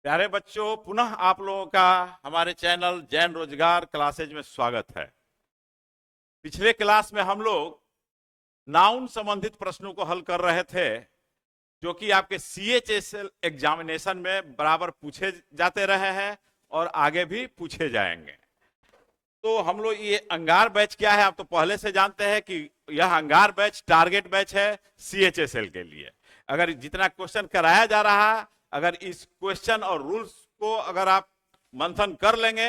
प्यारे बच्चों, पुनः आप लोगों का हमारे चैनल जैन रोजगार क्लासेज में स्वागत है। पिछले क्लास में हम लोग नाउन संबंधित प्रश्नों को हल कर रहे थे, जो कि आपके CHSL एग्जामिनेशन में बराबर पूछे जाते रहे हैं और आगे भी पूछे जाएंगे। तो हम लोग ये अंगार बैच क्या है, आप तो पहले से जानते हैं कि यह अंगार बैच टारगेट बैच है CHSL के लिए। अगर जितना क्वेश्चन कराया जा रहा है, अगर इस क्वेश्चन और रूल्स को अगर आप मंथन कर लेंगे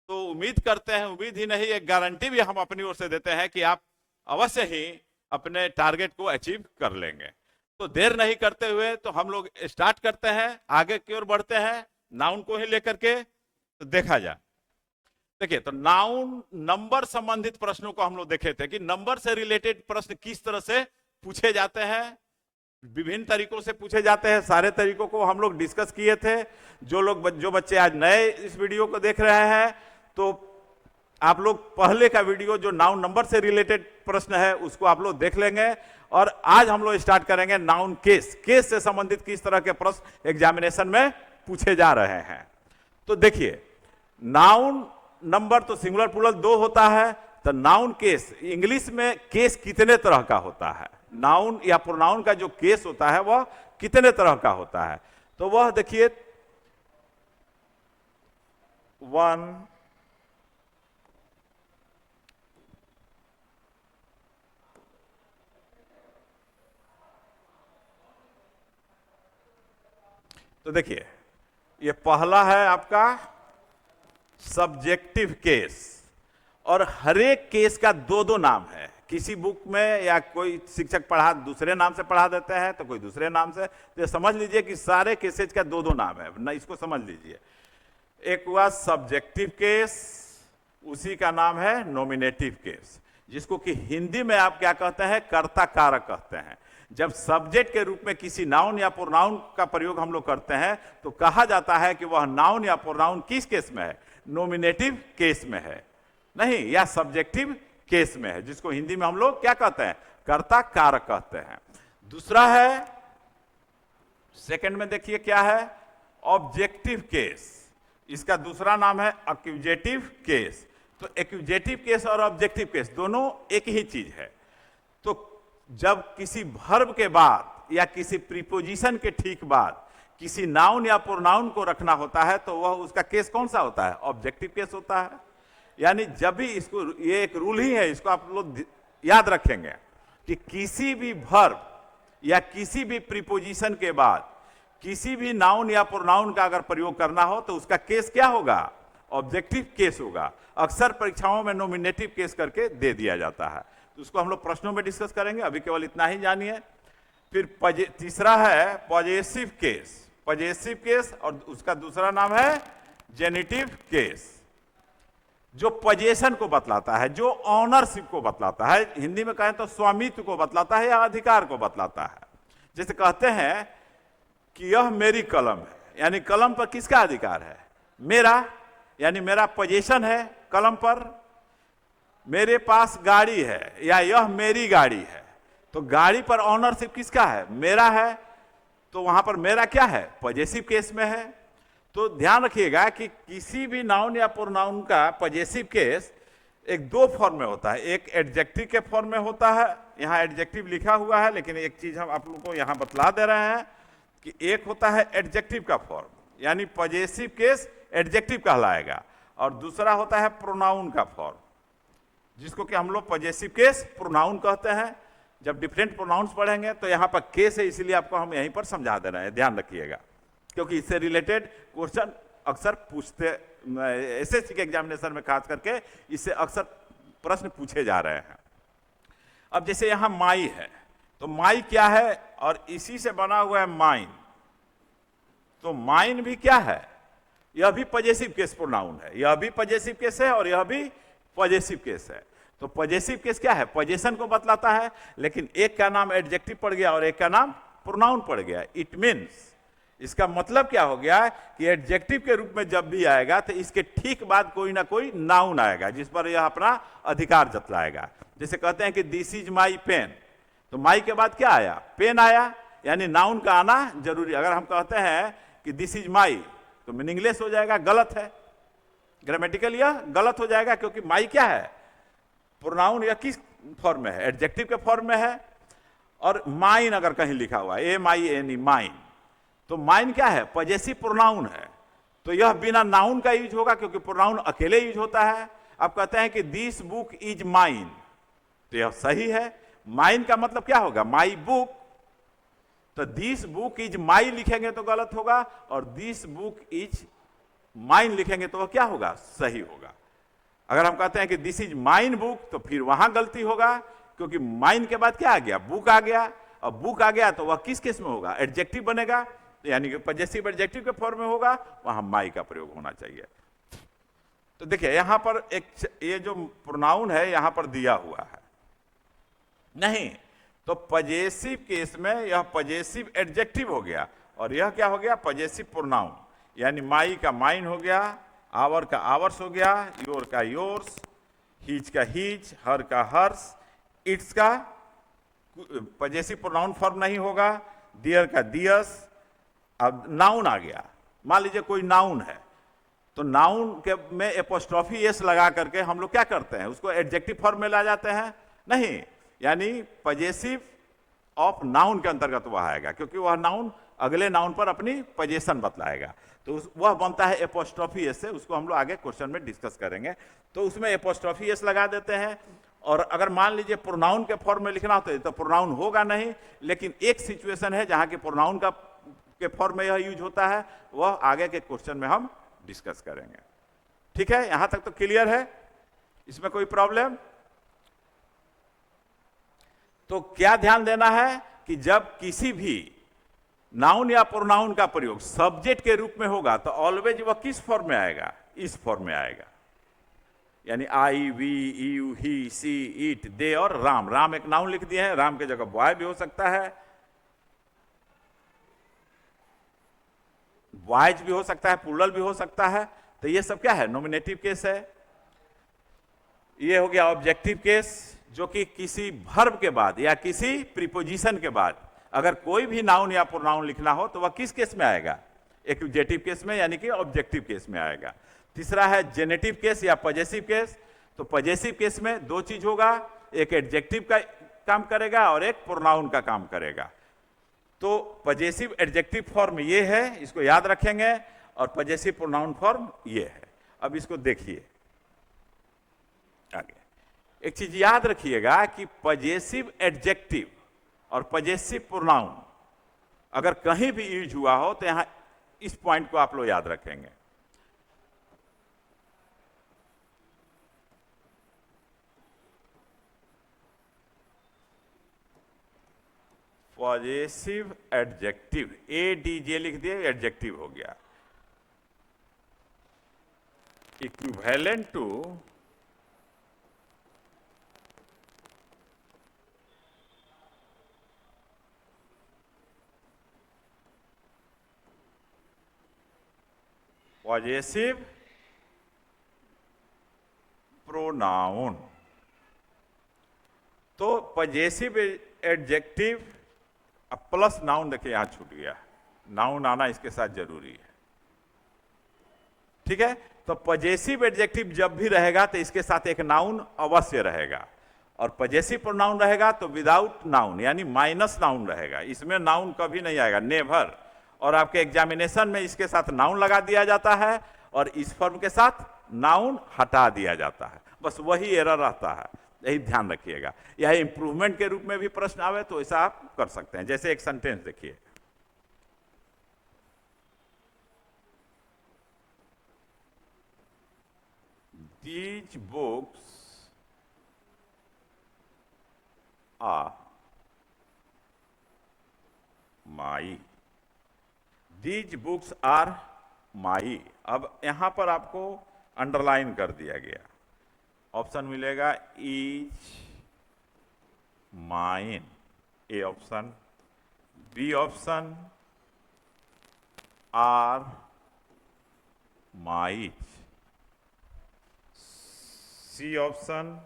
तो उम्मीद करते हैं, उम्मीद ही नहीं एक गारंटी भी हम अपनी ओर से देते हैं कि आप अवश्य ही अपने टारगेट को अचीव कर लेंगे। तो देर नहीं करते हुए तो हम लोग स्टार्ट करते हैं, आगे की ओर बढ़ते हैं नाउन को ही लेकर के। तो देखा जाए, देखिए, तो नाउन नंबर संबंधित प्रश्नों को हम लोग देखे थे कि नंबर से रिलेटेड प्रश्न किस तरह से पूछे जाते हैं, विभिन्न तरीकों से पूछे जाते हैं। सारे तरीकों को हम लोग डिस्कस किए थे। जो बच्चे आज नए इस वीडियो को देख रहे हैं, तो आप लोग पहले का वीडियो जो नाउन नंबर से रिलेटेड प्रश्न है उसको आप लोग देख लेंगे। और आज हम लोग स्टार्ट करेंगे नाउन केस से संबंधित किस तरह के प्रश्न एग्जामिनेशन में पूछे जा रहे हैं। तो देखिए, नाउन नंबर तो सिंगुलर प्लूरल दो होता है, तो नाउन केस, इंग्लिश में केस कितने तरह का होता है, नाउन या प्रोनाउन का जो केस होता है वह कितने तरह का होता है। तो वह देखिए, 1, तो देखिए ये पहला है आपका सब्जेक्टिव केस, और हर एक केस का दो नाम है। किसी बुक में या कोई शिक्षक पढ़ा दूसरे नाम से पढ़ा देते हैं, तो कोई दूसरे नाम से। तो समझ लीजिए कि सारे केसेज का दो नाम है ना, इसको समझ लीजिए। एक हुआ सब्जेक्टिव केस, उसी का नाम है नॉमिनेटिव केस, जिसको कि हिंदी में आप क्या कहते हैं, कर्ता कारक कहते हैं। जब सब्जेक्ट के रूप में किसी नाउन या प्रोनाउन का प्रयोग हम लोग करते हैं तो कहा जाता है कि वह नाउन या प्रोनाउन किस केस में है, नॉमिनेटिव केस में है, नहीं या सब्जेक्टिव केस में है, जिसको हिंदी में हम लोग क्या कहते हैं, कर्ता कारक कहते हैं। दूसरा है, सेकंड में देखिए क्या है, ऑब्जेक्टिव केस। इसका दूसरा नाम है एक्यूजेटिव केस। तो एक्यूजेटिव केस और ऑब्जेक्टिव केस दोनों एक ही चीज है। तो जब किसी वर्ब के बाद या किसी प्रीपोजिशन के ठीक बाद किसी नाउन या प्रोनाउन को रखना होता है, तो वह उसका केस कौन सा होता है, ऑब्जेक्टिव केस होता है। यानी जब भी इसको, ये एक रूल ही है, इसको आप लोग याद रखेंगे कि किसी भी वर्ब या किसी भी प्रीपोजिशन के बाद किसी भी नाउन या प्रोनाउन का अगर प्रयोग करना हो तो उसका केस क्या होगा, ऑब्जेक्टिव केस होगा। अक्सर परीक्षाओं में नॉमिनेटिव केस करके दे दिया जाता है, तो उसको हम लोग प्रश्नों में डिस्कस करेंगे। अभी केवल इतना ही जानिए। फिर तीसरा है पॉजेसिव केस, पॉजेसिव केस, और उसका दूसरा नाम है जेनिटिव केस, जो पोजेशन को बतलाता है, जो ऑनरशिप को बतलाता है, हिंदी में कहें तो स्वामित्व को बतलाता है या अधिकार को बतलाता है। जैसे कहते हैं कि यह मेरी कलम है, यानी कलम पर किसका अधिकार है, मेरा, यानी मेरा पोजेशन है कलम पर। मेरे पास गाड़ी है, या यह मेरी गाड़ी है, तो गाड़ी पर ऑनरशिप किसका है, मेरा है, तो वहां पर मेरा क्या है, पॉजेसिव केस में है। तो ध्यान रखिएगा कि किसी भी नाउन या प्रोनाउन का पॉजेसिव केस एक दो फॉर्म में होता है। एक एडजेक्टिव के फॉर्म में होता है, यहाँ एडजेक्टिव लिखा हुआ है, लेकिन एक चीज हम आप लोगों को यहाँ बतला दे रहे हैं कि एक होता है एडजेक्टिव का फॉर्म, यानी पॉजेसिव केस एडजेक्टिव कहलाएगा, और दूसरा होता है प्रोनाउन का फॉर्म, जिसको कि हम लोग पॉजेसिव केस प्रोनाउन कहते हैं। जब डिफरेंट प्रोनाउंस पढ़ेंगे तो यहाँ पर केस है, इसलिए आपको हम यहीं पर समझा दे रहे हैं, ध्यान रखिएगा, क्योंकि इससे रिलेटेड क्वेश्चन अक्सर पूछते, एसएससी के एग्जामिनेशन में खास करके इससे अक्सर प्रश्न पूछे जा रहे हैं। अब जैसे यहाँ माई है, तो माई क्या है, और इसी से बना हुआ है माइन, तो माइन भी क्या है, यह भी पॉजेसिव केस प्रोनाउन है, यह भी पॉजेसिव केस है और यह भी पॉजेसिव केस है। तो पॉजेसिव केस क्या है, पोजेशन को बतलाता है, लेकिन एक का नाम एडजेक्टिव पड़ गया और एक का नाम प्रोनाउन पड़ गया। इट मीन्स, इसका मतलब क्या हो गया कि एडजेक्टिव के रूप में जब भी आएगा तो इसके ठीक बाद कोई ना कोई नाउन आएगा जिस पर यह अपना अधिकार जतलाएगा। जैसे कहते हैं कि दिस इज माई पेन, तो माई के बाद क्या आया, पेन आया, यानी नाउन का आना जरूरी। अगर हम कहते हैं कि दिस इज माई, तो मीनिंगलेस हो जाएगा, गलत है, ग्रामेटिकल यह गलत हो जाएगा, क्योंकि माई क्या है, प्रोनाउन या किस फॉर्म में है, एडजेक्टिव के फॉर्म में है। और माइन अगर कहीं लिखा हुआ है MINE माइन, तो माइन क्या है, पजेसिव प्रोनाउन है, तो यह बिना नाउन का यूज होगा, क्योंकि प्रोनाउन अकेले यूज होता है। आप कहते हैं कि दिस बुक इज माइन, तो यह सही है। माइन का मतलब क्या होगा, माई बुक, तो दिस बुक इज माई लिखेंगे तो गलत होगा, और दिस बुक इज माइन लिखेंगे तो वह क्या होगा, सही होगा। अगर हम कहते हैं कि दिस इज माइन बुक, तो फिर वहां गलती होगा, क्योंकि माइन के बाद क्या आ गया, बुक आ गया, और बुक आ गया तो वह किस केस में होगा, एडजेक्टिव बनेगा, यानी कि पजेसिव एडजेक्टिव के फॉर्म में होगा, वहां माई का प्रयोग होना चाहिए। तो देखिए यहां पर एक ये जो प्रोनाउन है यहां पर दिया हुआ है नहीं, तो पजेसिव केस में यह पजेसिव एडजेक्टिव हो गया, और यह क्या हो गया, पजेसिव प्रोनाउन, यानी माई का माइन हो गया, आवर का आवर्स हो गया, योर का योर्स, हीज का हीज, हर का हर्स, इट्स का पजेसिव प्रोनाउन फॉर्म नहीं होगा, डियर का डियर्स। अब नाउन आ गया, मान लीजिए कोई नाउन है, तो नाउन के में एपोस्ट्रोफी एस लगा करके हम लोग क्या करते हैं, उसको एडजेक्टिव फॉर्म में ला जाते हैं, नहीं, यानी पजेसिव ऑफ नाउन के अंतर्गत वह आएगा, क्योंकि वह नाउन अगले नाउन पर अपनी पोजीशन बतलाएगा, तो वह बनता है एपोस्ट्रोफी एस से, उसको हम लोग आगे क्वेश्चन में डिस्कस करेंगे। तो उसमें एपोस्ट्रोफी एस लगा देते हैं, और अगर मान लीजिए प्रोनाउन के फॉर्म में लिखना होता है तो प्रोनाउन होगा नहीं, लेकिन एक सिचुएशन है जहां की प्रोनाउन का के फॉर्म में यह यूज होता है, वह आगे के क्वेश्चन में हम डिस्कस करेंगे। ठीक है, यहां तक तो क्लियर है, इसमें कोई प्रॉब्लम? तो क्या ध्यान देना है कि जब किसी भी नाउन या प्रोनाउन का प्रयोग सब्जेक्ट के रूप में होगा तो ऑलवेज वह किस फॉर्म में आएगा, इस फॉर्म में आएगा, यानी I, we, you, he, she, it, they और राम। राम एक नाउन लिख दिए हैं, राम की जगह बॉय भी हो सकता है, बॉयज भी हो सकता है, प्लूरल भी हो सकता है, तो ये सब क्या है, नॉमिनेटिव केस है। ये हो गया ऑब्जेक्टिव केस, जो कि किसी वर्ब के बाद या किसी प्रीपोजिशन के बाद अगर कोई भी नाउन या प्रोनाउन लिखना हो तो वह किस केस में आएगा, एक्यूजेटिव केस में, यानी कि ऑब्जेक्टिव केस में आएगा। तीसरा है जेनेटिव केस या पजेसिव केस। तो पजेसिव केस में दो चीज होगा, एक एडजेक्टिव का काम करेगा और एक प्रोनाउन का काम करेगा। तो पजेसिव एडजेक्टिव फॉर्म ये है, इसको याद रखेंगे, और पजेसिव प्रोनाउन फॉर्म ये है। अब इसको देखिए आगे, एक चीज याद रखिएगा कि पजेसिव एडजेक्टिव और पजेसिव प्रोनाउन अगर कहीं भी यूज हुआ हो तो यहां इस पॉइंट को आप लोग याद रखेंगे। पजेसिव एडजेक्टिव, ADJ लिख दिए, एडजेक्टिव हो गया, इक्विवेलेंट टू पजेसिव प्रोनाउन। तो पजेसिव एडजेक्टिव, अब प्लस नाउन देखिए यहां छूट गया, नाउन आना इसके साथ जरूरी है। ठीक है, तो पजेसिव एडजेक्टिव जब भी रहेगा तो इसके साथ एक नाउन अवश्य रहेगा, और पजेसिव प्रोनाउन रहेगा तो विदाउट नाउन, यानी माइनस नाउन रहेगा, इसमें नाउन कभी नहीं आएगा, नेवर। और आपके एग्जामिनेशन में इसके साथ नाउन लगा दिया जाता है और इस फॉर्म के साथ नाउन हटा दिया जाता है, बस वही एरर रहता है, यही ध्यान रखिएगा। यह इंप्रूवमेंट के रूप में भी प्रश्न आवे तो ऐसा आप कर सकते हैं। जैसे एक सेंटेंस देखिए, these books are my, these books are my. अब यहां पर आपको अंडरलाइन कर दिया गया, ऑप्शन मिलेगा is mine, A option, B option are mines, C option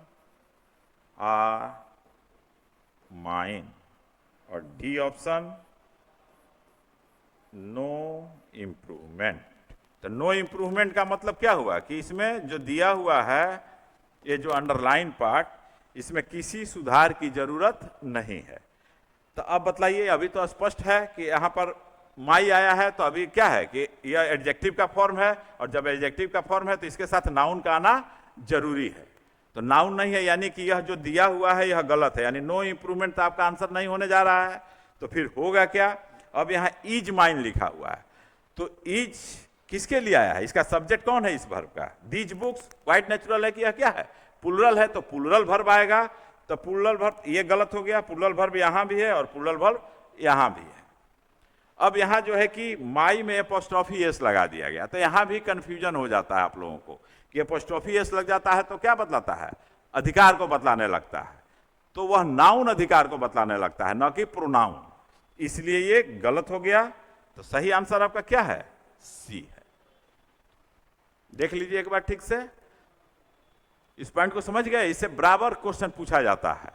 are mine, और डी ऑप्शन नो इम्प्रूवमेंट। तो नो इम्प्रूवमेंट का मतलब क्या हुआ कि इसमें जो दिया हुआ है, ये जो अंडरलाइन पार्ट, इसमें किसी सुधार की जरूरत नहीं है। तो अब बतलाइए, अभी तो स्पष्ट है कि यहाँ पर माई आया है, तो अभी क्या है कि यह एडजेक्टिव का फॉर्म है, और जब एडजेक्टिव का फॉर्म है तो इसके साथ नाउन का आना जरूरी है। तो नाउन नहीं है, यानी कि यह जो दिया हुआ है यह गलत है, यानी नो इम्प्रूवमेंट तो आपका आंसर नहीं होने जा रहा है। तो फिर होगा क्या, अब यहाँ इज माइन लिखा हुआ है, तो इज किसके लिए आया है, इसका सब्जेक्ट कौन है इस वर्ब का, दीज बुक्स, क्वाइट नेचुरल है कि यह क्या है, प्लूरल है, तो प्लूरल वर्ब आएगा। तो प्लूरल वर्ब ये गलत हो गया, प्लूरल वर्ब यहाँ भी है और प्लूरल वर्ब यहाँ भी है। अब यहाँ जो है कि माई में एपोस्ट्रोफी एस लगा दिया गया, तो यहाँ भी कंफ्यूजन हो जाता है आप लोगों को कि एपोस्ट्रोफी एस लग जाता है तो क्या बतलाता है, अधिकार को बतलाने लगता है, तो वह नाउन अधिकार को बतलाने लगता है, न कि प्रोनाउन, इसलिए ये गलत हो गया। तो सही आंसर आपका क्या है, सी है। देख लीजिए एक बार ठीक से, इस पॉइंट को समझ गए, इससे बराबर क्वेश्चन पूछा जाता है।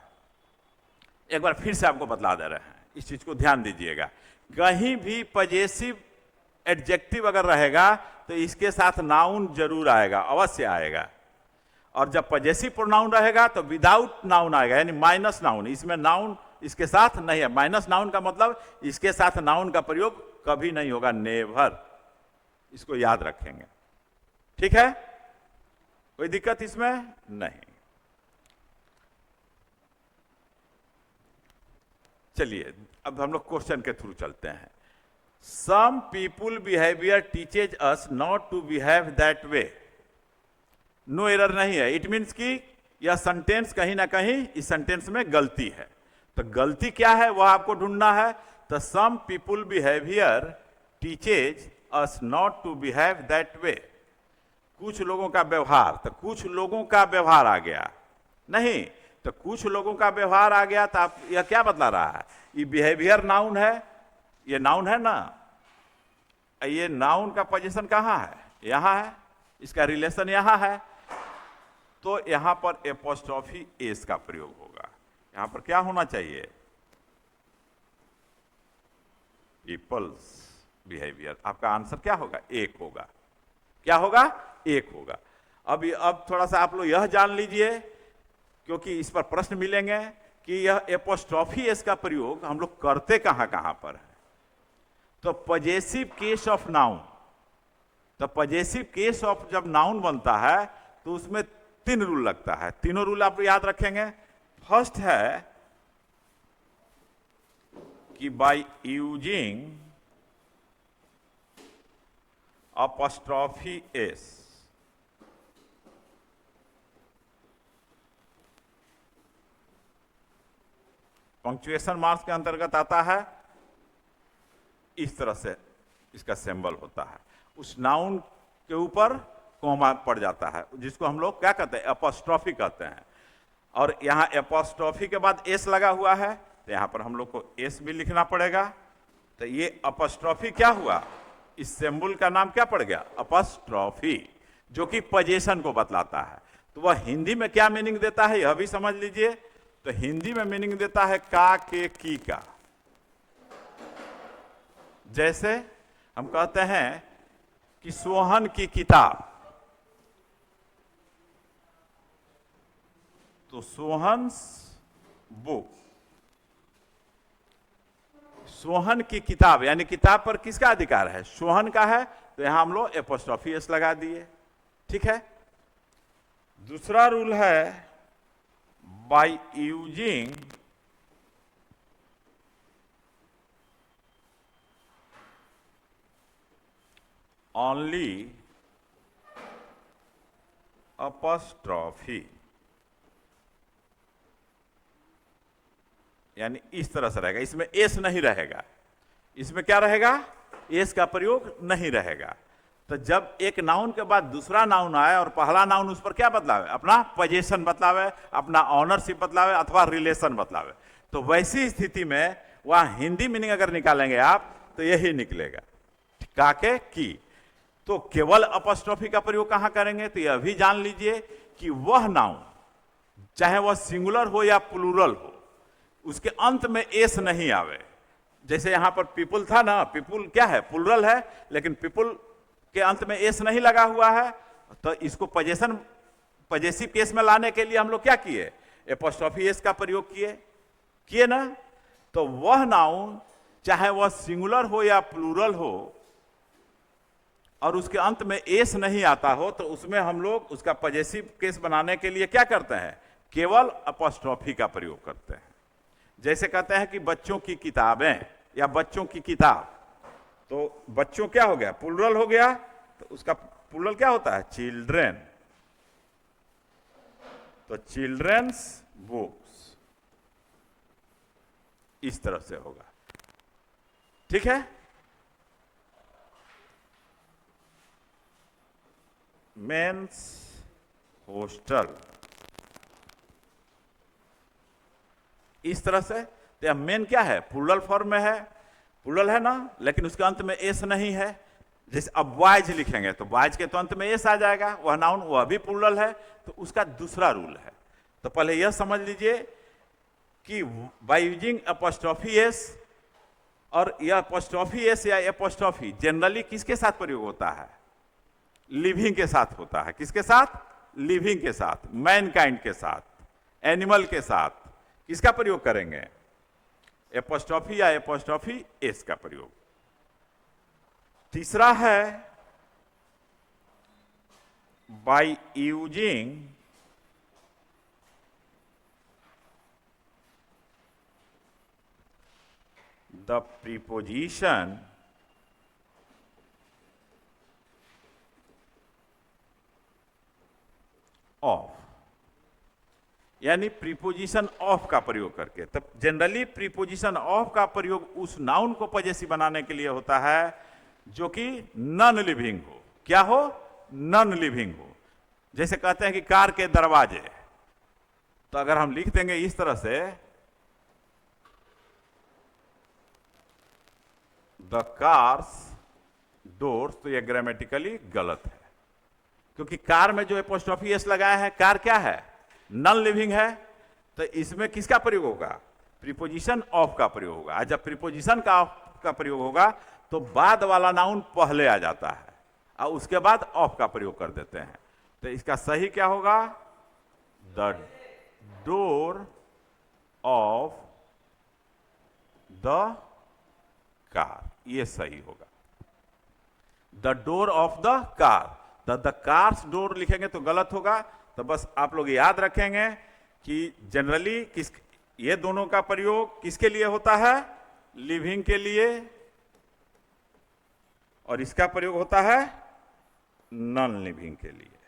एक बार फिर से आपको बतला दे रहे हैं, इस चीज को ध्यान दीजिएगा, कहीं भी पजेसिव एडजेक्टिव अगर रहेगा तो इसके साथ नाउन जरूर आएगा, अवश्य आएगा। और जब पजेसिव प्रोनाउन रहेगा तो विदाउट नाउन आएगा, यानी माइनस नाउन, इसमें नाउन इसके साथ नहीं है। माइनस नाउन का मतलब इसके साथ नाउन का प्रयोग कभी नहीं होगा, नेवर, इसको याद रखेंगे, ठीक है, कोई दिक्कत इसमें नहीं। चलिए अब हम लोग क्वेश्चन के थ्रू चलते हैं। Some people behaviour teaches us not to behave that way, no error नहीं है, इट मीन्स कि यह सेंटेंस कहीं ना कहीं इस सेंटेंस में गलती है। तो गलती क्या है वह आपको ढूंढना है। तो some people behaviour teaches us not to behave that way, कुछ लोगों का व्यवहार, तो कुछ लोगों का व्यवहार आ गया नहीं, तो कुछ लोगों का व्यवहार आ गया, तो आप यह क्या बतला रहा है, ये बिहेवियर नाउन है, ये नाउन है ना, ये नाउन का पोजीशन कहाँ है, यहाँ है, इसका रिलेशन यहाँ है, तो यहाँ पर एपोस्ट्रोफी एस का प्रयोग होगा। यहाँ पर क्या होना चाहिए, पीपल्स बिहेवियर, आपका आंसर क्या होगा, एक होगा, क्या होगा, एक होगा। अब थोड़ा सा आप लोग यह जान लीजिए, क्योंकि इस पर प्रश्न मिलेंगे कि यह एपोस्ट्रोफी एस का प्रयोग हम लोग करते कहां कहां पर है। तो पजेसिव केस ऑफ नाउन, तो पजेसिव केस ऑफ जब नाउन बनता है तो उसमें 3 रूल लगता है, तीनों रूल आप याद रखेंगे। फर्स्ट है कि by using apostrophe S, punctuation marks के अंतर्गत आता है, इस तरह से इसका सिंबल होता है, उस नाउन के ऊपर कॉमा पड़ जाता है, जिसको हम लोग क्या कहते हैं, एपोस्ट्रोफी कहते हैं। और यहाँ एपोस्ट्रोफी के बाद एस लगा हुआ है, तो यहाँ पर हम लोग को एस भी लिखना पड़ेगा। तो ये एपोस्ट्रोफी क्या हुआ, इस सिंबल का नाम क्या पड़ गया, एपोस्ट्रोफी, जो कि पोजीशन को बतलाता है। तो वह हिंदी में क्या मीनिंग देता है यह भी समझ लीजिए। तो हिंदी में मीनिंग देता है का, के, की का। जैसे हम कहते हैं कि सोहन की किताब, तो सोहन्स बुक, सोहन की किताब, यानी किताब पर किसका अधिकार है, सोहन का है, तो यहां हम लोग एपोस्ट्रोफी एस लगा दिए, ठीक है। दूसरा रूल है बाय यूजिंग ओनली अपॉस्ट्रोफी, यानी इस तरह से रहेगा, इसमें एस नहीं रहेगा, इसमें क्या रहेगा, एस का प्रयोग नहीं रहेगा। तो जब एक नाउन के बाद दूसरा नाउन आए और पहला नाउन उस पर क्या बतलावे, अपना पोजीशन बतलावे, अपना ऑनरशिप बतलावे अथवा रिलेशन बतलावे, तो वैसी स्थिति में वहां हिंदी मीनिंग अगर निकालेंगे आप तो यही निकलेगा, काके की। तो केवल अपॉस्ट्रोफी का प्रयोग कहां करेंगे, तो यह भी जान लीजिए कि वह नाउन चाहे वह सिंगुलर हो या प्लूरल हो, उसके अंत में एस नहीं आवे। जैसे यहां पर पीपुल था ना, पीपुल क्या है, प्लूरल है, लेकिन पीपुल के अंत में एस नहीं लगा हुआ है, तो इसको पजेसिव केस में लाने के लिए हम लोग क्या किए, एपोस्ट्रोफी एस का प्रयोग किए ना। तो वह नाउन चाहे वह सिंगुलर हो या प्लूरल हो और उसके अंत में एस नहीं आता हो, तो उसमें हम लोग उसका पजेसिव केस बनाने के लिए क्या करते हैं, केवल अपोस्ट्रोफी का प्रयोग करते हैं। जैसे कहते हैं कि बच्चों की किताबें या बच्चों की किताब, तो बच्चों क्या हो गया, प्लूरल हो गया, तो उसका प्लूरल क्या होता है, चिल्ड्रेन। तो चिल्ड्रंस बुक्स, इस तरह से होगा, ठीक है। मेंस हॉस्टल, इस तरह से। तो यह मेन क्या है, प्लूरल फॉर्म में है, प्लूरल है ना, लेकिन उसके अंत में एस नहीं है। जैसे अब बॉयज लिखेंगे तो बॉयज के तो अंत में एस आ जाएगा, वह नाउन वह भी प्लूरल है, तो उसका दूसरा रूल है। तो पहले यह समझ लीजिए कि बाय यूजिंग एपोस्ट्रोफी एस, और यह एपोस्ट्रोफी एस या एपोस्ट्रोफी जनरली किसके साथ प्रयोग होता है, लिविंग के साथ होता है। किसके साथ, लिविंग के साथ, मैनकाइंड के साथ, एनिमल के साथ। किसका प्रयोग करेंगे, एपोस्ट्रोफी या एपोस्ट्रोफी एस का प्रयोग। तीसरा है by using the preposition of, यानी प्रीपोजिशन ऑफ का प्रयोग करके। तब जनरली प्रीपोजिशन ऑफ का प्रयोग उस नाउन को पजेसिव बनाने के लिए होता है जो कि नॉन लिविंग हो। क्या हो, नॉन लिविंग हो। जैसे कहते हैं कि कार के दरवाजे, तो अगर हम लिख देंगे इस तरह से द कार्स डोर्स, तो यह ग्रामेटिकली गलत है, क्योंकि कार में जो एपोस्ट्रोफी एस लगाया है, कार क्या है, नॉन लिविंग है। तो इसमें किसका प्रयोग होगा, प्रीपोजिशन ऑफ का प्रयोग होगा। और जब प्रीपोजिशन का प्रयोग होगा तो बाद वाला नाउन पहले आ जाता है और उसके बाद ऑफ का प्रयोग कर देते हैं। तो इसका सही क्या होगा, the door of the car, ये सही होगा, the door of the car. The cars door लिखेंगे तो गलत होगा। तो बस आप लोग याद रखेंगे कि जनरली ये दोनों का प्रयोग किसके लिए होता है, लिविंग के लिए, और इसका प्रयोग होता है नॉन लिविंग के लिए,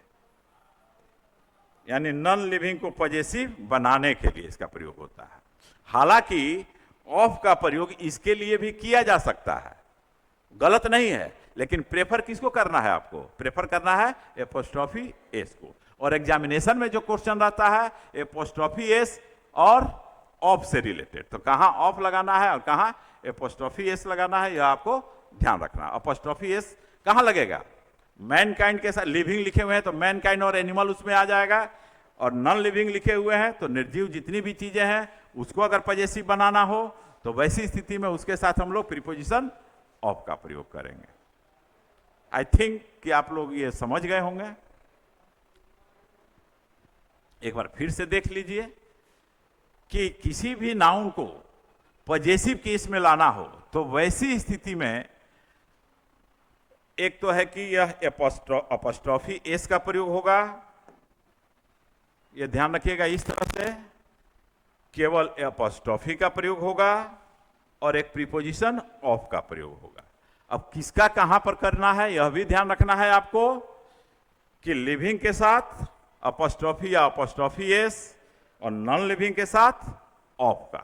यानी नॉन लिविंग को पजेसिव बनाने के लिए इसका प्रयोग होता है। हालांकि ऑफ का प्रयोग इसके लिए भी किया जा सकता है, गलत नहीं है, लेकिन प्रेफर किसको करना है, आपको प्रेफर करना है एपोस्ट्रोफी एस को। और एग्जामिनेशन में जो क्वेश्चन रहता है एपोस्ट्रोफी एस और ऑफ से रिलेटेड, तो कहां ऑफ लगाना है और कहां एपोस्ट्रोफी एस लगाना है, यह आपको ध्यान रखना। एपोस्ट्रोफी एस कहां लगेगा, मैनकाइंड के साथ, लिविंग लिखे हुए हैं तो मैनकाइंड और एनिमल उसमें आ जाएगा, और नॉन लिविंग लिखे हुए हैं तो निर्जीव जितनी भी चीजें हैं उसको अगर पजेसिव बनाना हो तो वैसी स्थिति में उसके साथ हम लोग प्रीपोजिशन ऑफ का प्रयोग करेंगे। आई थिंक कि आप लोग ये समझ गए होंगे। एक बार फिर से देख लीजिए कि किसी भी नाउन को पजेसिव केस में लाना हो तो वैसी स्थिति में एक तो है कि यह एपोस्ट्रोफी एस का प्रयोग होगा, यह ध्यान रखिएगा, इस तरह से केवल एपोस्ट्रोफी का प्रयोग होगा और एक प्रीपोजिशन ऑफ का प्रयोग होगा। अब किसका कहां पर करना है यह भी ध्यान रखना है आपको कि लिविंग के साथ एपोस्ट्रोफी या एपोस्ट्रोफी एस और नॉन लिविंग के साथ ऑफ का।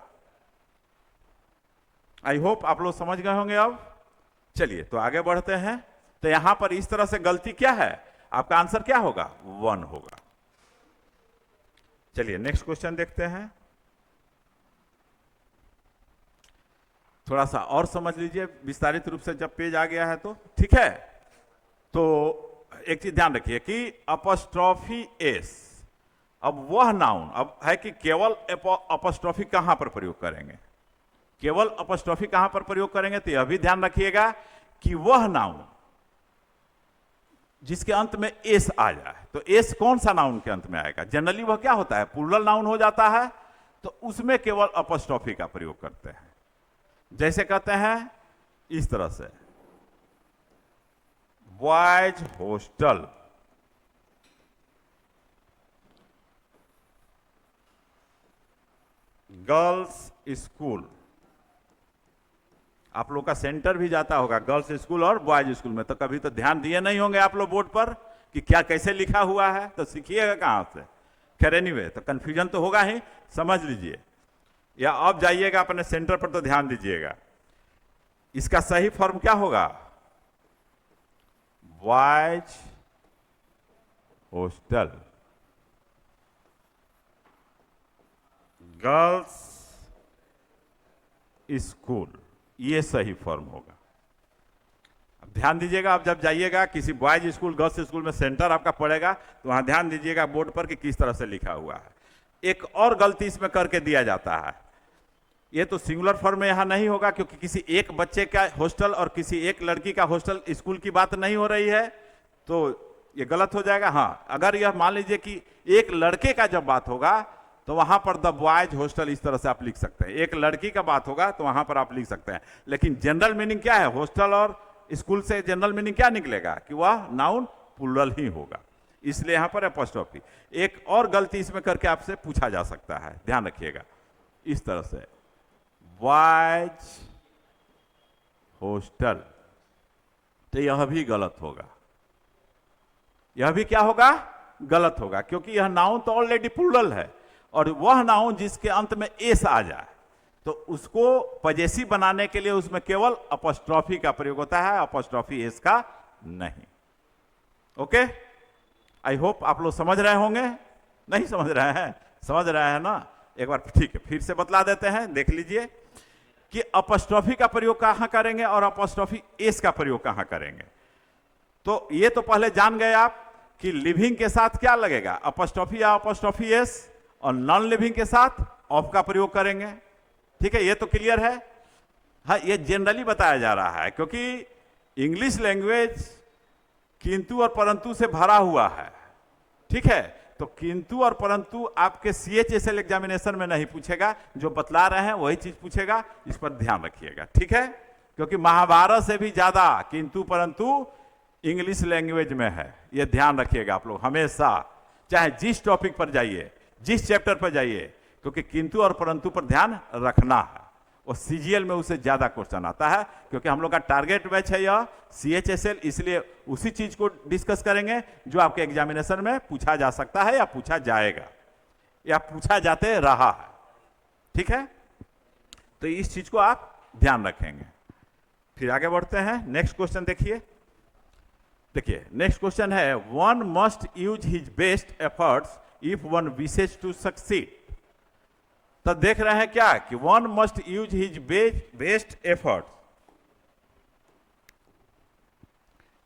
आई होप आप लोग समझ गए होंगे। अब चलिए तो आगे बढ़ते हैं। तो यहां पर इस तरह से गलती क्या है, आपका आंसर क्या होगा, 1 होगा। चलिए नेक्स्ट क्वेश्चन देखते हैं। थोड़ा सा और समझ लीजिए विस्तारित रूप से, जब पेज आ गया है तो ठीक है। तो एक चीज ध्यान रखिए कि एपोस्ट्रोफी एस, अब वह नाउन अब है कि केवल एपोस्ट्रोफी कहां पर प्रयोग करेंगे, केवल एपोस्ट्रोफी कहां पर प्रयोग करेंगे, तो यह भी ध्यान रखिएगा कि वह नाउन जिसके अंत में एस आ जाए। तो एस कौन सा नाउन के अंत में आएगा? जनरली वह क्या होता है, प्लूरल नाउन हो जाता है, तो उसमें केवल अपॉस्ट्रोफी का प्रयोग करते हैं। जैसे कहते हैं इस तरह से, बॉयज हॉस्टल, गर्ल्स स्कूल। आप लोग का सेंटर भी जाता होगा गर्ल्स स्कूल और बॉयज स्कूल में, तो कभी तो ध्यान दिए नहीं होंगे आप लोग बोर्ड पर कि क्या कैसे लिखा हुआ है, तो सीखिएगा कहां से। खैर एनीवे, तो कंफ्यूजन तो होगा ही, समझ लीजिए। या अब जाइएगा अपने सेंटर पर तो ध्यान दीजिएगा, इसका सही फॉर्म क्या होगा? बॉयज हॉस्टल, गर्ल्स स्कूल, ये सही फॉर्म होगा। अब ध्यान दीजिएगा, आप जब जाइएगा किसी बॉयज स्कूल गर्ल्स स्कूल में सेंटर आपका पड़ेगा, तो वहां ध्यान दीजिएगा बोर्ड पर कि किस तरह से लिखा हुआ है। एक और गलती इसमें करके दिया जाता है, ये तो सिंगुलर फॉर्म में यहां नहीं होगा, क्योंकि किसी एक बच्चे का हॉस्टल और किसी एक लड़की का हॉस्टल स्कूल की बात नहीं हो रही है, तो ये गलत हो जाएगा। हाँ, अगर यह मान लीजिए कि एक लड़के का जब बात होगा तो वहां पर द बॉयज हॉस्टल इस तरह से आप लिख सकते हैं। एक लड़की का बात होगा तो वहां पर आप लिख सकते हैं। लेकिन जनरल मीनिंग क्या है, हॉस्टल और स्कूल से जनरल मीनिंग क्या निकलेगा कि वह नाउन प्लूरल ही होगा, इसलिए यहां पर अपॉस्ट्रोफी। एक और गलती इसमें करके आपसे पूछा जा सकता है, ध्यान रखिएगा, इस तरह से बॉयज हॉस्टल, तो यह भी गलत होगा। यह भी क्या होगा? गलत होगा, क्योंकि यह नाउन तो ऑलरेडी प्लूरल है, और वह नाउन जिसके अंत में एस आ जाए तो उसको पजेसिव बनाने के लिए उसमें केवल अपॉस्ट्रोफी का प्रयोग होता है, अपॉस्ट्रोफी एस का नहीं। ओके, आई होप आप लोग समझ रहे होंगे। नहीं समझ रहे हैं? समझ रहे हैं ना? एक बार ठीक है, फिर से बतला देते हैं, देख लीजिए कि अपॉस्ट्रोफी का प्रयोग कहां करेंगे और अपॉस्ट्रोफी एस का प्रयोग कहां करेंगे। तो ये तो पहले जान गए आप कि लिविंग के साथ क्या लगेगा, अपॉस्ट्रोफी या अपॉस्ट्रोफी एस, और नॉन लिविंग के साथ ऑफ का प्रयोग करेंगे। ठीक है, ये तो क्लियर है। हाँ, ये जनरली बताया जा रहा है, क्योंकि इंग्लिश लैंग्वेज किंतु और परंतु से भरा हुआ है। ठीक है, तो किंतु और परंतु आपके CHSL एग्जामिनेशन में नहीं पूछेगा, जो बतला रहे हैं वही चीज पूछेगा, इस पर ध्यान रखिएगा। ठीक है, क्योंकि महाभारत से भी ज्यादा किंतु परंतु इंग्लिश लैंग्वेज में है, यह ध्यान रखिएगा आप लोग हमेशा, चाहे जिस टॉपिक पर जाइए, जिस चैप्टर पर जाइए, क्योंकि किंतु और परंतु पर ध्यान रखना है। और CGL में उससे ज्यादा क्वेश्चन आता है, क्योंकि हम लोग का टारगेट बैच है यह CHSL, इसलिए उसी चीज को डिस्कस करेंगे जो आपके एग्जामिनेशन में पूछा जा सकता है या पूछा जाएगा या पूछा जाते रहा है। ठीक है, तो इस चीज को आप ध्यान रखेंगे। फिर आगे बढ़ते हैं, नेक्स्ट क्वेश्चन देखिए। नेक्स्ट क्वेश्चन है, one must use his best efforts if one wishes to succeed. तो देख रहे हैं क्या कि one must use his best efforts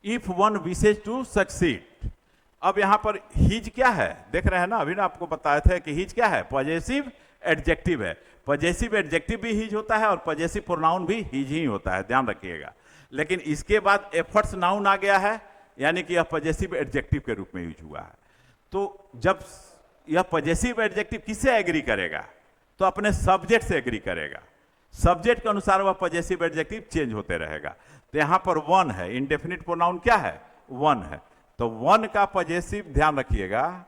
if one wishes to succeed. अब यहां पर हिज क्या है, देख रहे हैं ना, अभी ना आपको बताया था कि हिज क्या है, पॉजेसिव एडजेक्टिव है। पॉजेसिव एडजेक्टिव भी हिज होता है और पॉजेसिव प्रोनाउन भी हिज ही होता है, ध्यान रखिएगा। लेकिन इसके बाद एफर्ट्स नाउन आ गया है, यानी कि यह पॉजेसिव एडजेक्टिव के रूप में यूज हुआ है। तो जब यह पॉजेसिव एडजेक्टिव किससे एग्री करेगा, तो अपने सब्जेक्ट से एग्री करेगा। सब्जेक्ट के अनुसार वह पॉजेसिव एडजेक्टिव चेंज होते रहेगा। तो यहां पर वन है, इंडेफिनिट प्रोनाउन क्या है, वन है, तो वन का पॉजेसिव ध्यान रखिएगा,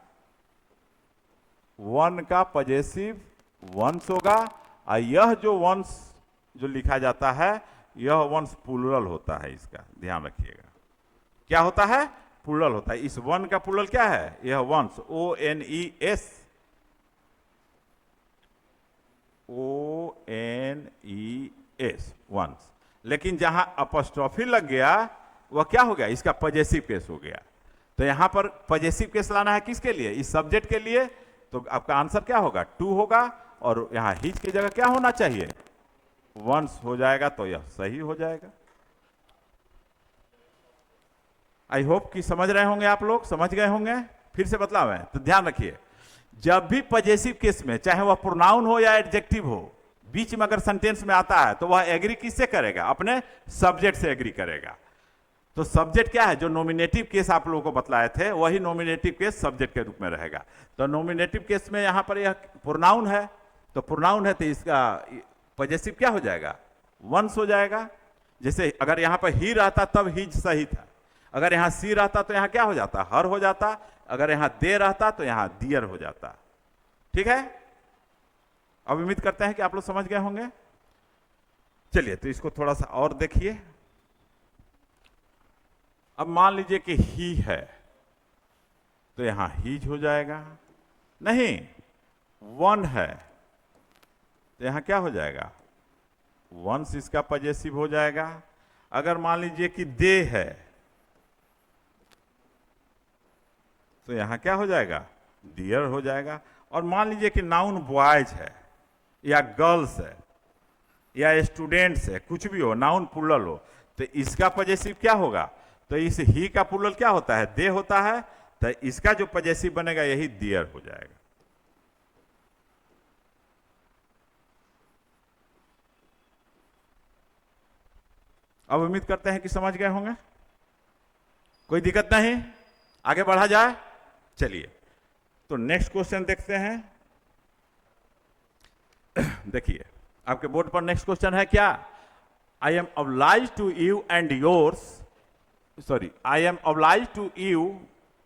वन का पॉजेसिव वंस होगा, और यह जो वंस जो लिखा जाता है यह वंस प्लूरल होता है, इसका ध्यान रखिएगा। क्या होता है, प्लूरल होता है। इस वन का प्लूरल क्या है, यह वंस, ONES, वंस। लेकिन जहां अपॉस्ट्रोफी लग गया वह क्या हो गया, इसका पॉजेसिव केस हो गया। तो यहां पर पॉजेसिव केस लाना है किसके लिए, इस सब्जेक्ट के लिए, तो आपका आंसर क्या होगा, टू होगा, और यहां हिज की जगह क्या होना चाहिए, वंस हो जाएगा, तो यह सही हो जाएगा। आई होप कि समझ रहे होंगे आप लोग, समझ गए होंगे। फिर से बतलाओ है, तो ध्यान रखिए, जब भी पॉजेसिव केस में, चाहे वह प्रोनाउन हो या एडजेक्टिव हो, बीच में अगर सेंटेंस में आता है तो वह एग्री किससे करेगा, अपने सब्जेक्ट से एग्री करेगा। तो सब्जेक्ट क्या है, जो नॉमिनेटिव केस आप लोगों को बतलाए थे वही नॉमिनेटिव केस सब्जेक्ट के रूप में रहेगा। तो नॉमिनेटिव केस में यहां पर यह प्रोनाउन है, तो प्रोनाउन है तो इसका पॉजेसिव क्या हो जाएगा, वंस हो जाएगा। जैसे अगर यहां पर ही रहता तब हिज सही था, अगर यहां सी रहता तो यहां क्या हो जाता, हर हो जाता, अगर यहां दे रहता तो यहां दियर हो जाता। ठीक है, अब उम्मीद करते हैं कि आप लोग समझ गए होंगे। चलिए तो इसको थोड़ा सा और देखिए। अब मान लीजिए कि ही है तो यहां हीज हो जाएगा, नहीं वन है तो यहां क्या हो जाएगा, वंस इसका पॉजेसिव हो जाएगा। अगर मान लीजिए कि दे है तो यहां क्या हो जाएगा, डियर हो जाएगा। और मान लीजिए कि नाउन बॉयज है या गर्ल्स है या स्टूडेंट्स है, कुछ भी हो, नाउन प्लूरल हो, तो इसका पॉजेसिव क्या होगा, तो इस ही का प्लूरल क्या होता है, दे होता है, तो इसका जो पॉजेसिव बनेगा यही डियर हो जाएगा। अब उम्मीद करते हैं कि समझ गए होंगे, कोई दिक्कत नहीं, आगे बढ़ा जाए। चलिए तो नेक्स्ट क्वेश्चन देखते हैं। देखिए आपके बोर्ड पर नेक्स्ट क्वेश्चन है क्या, I am oblige to you and yours, sorry I am oblige to you,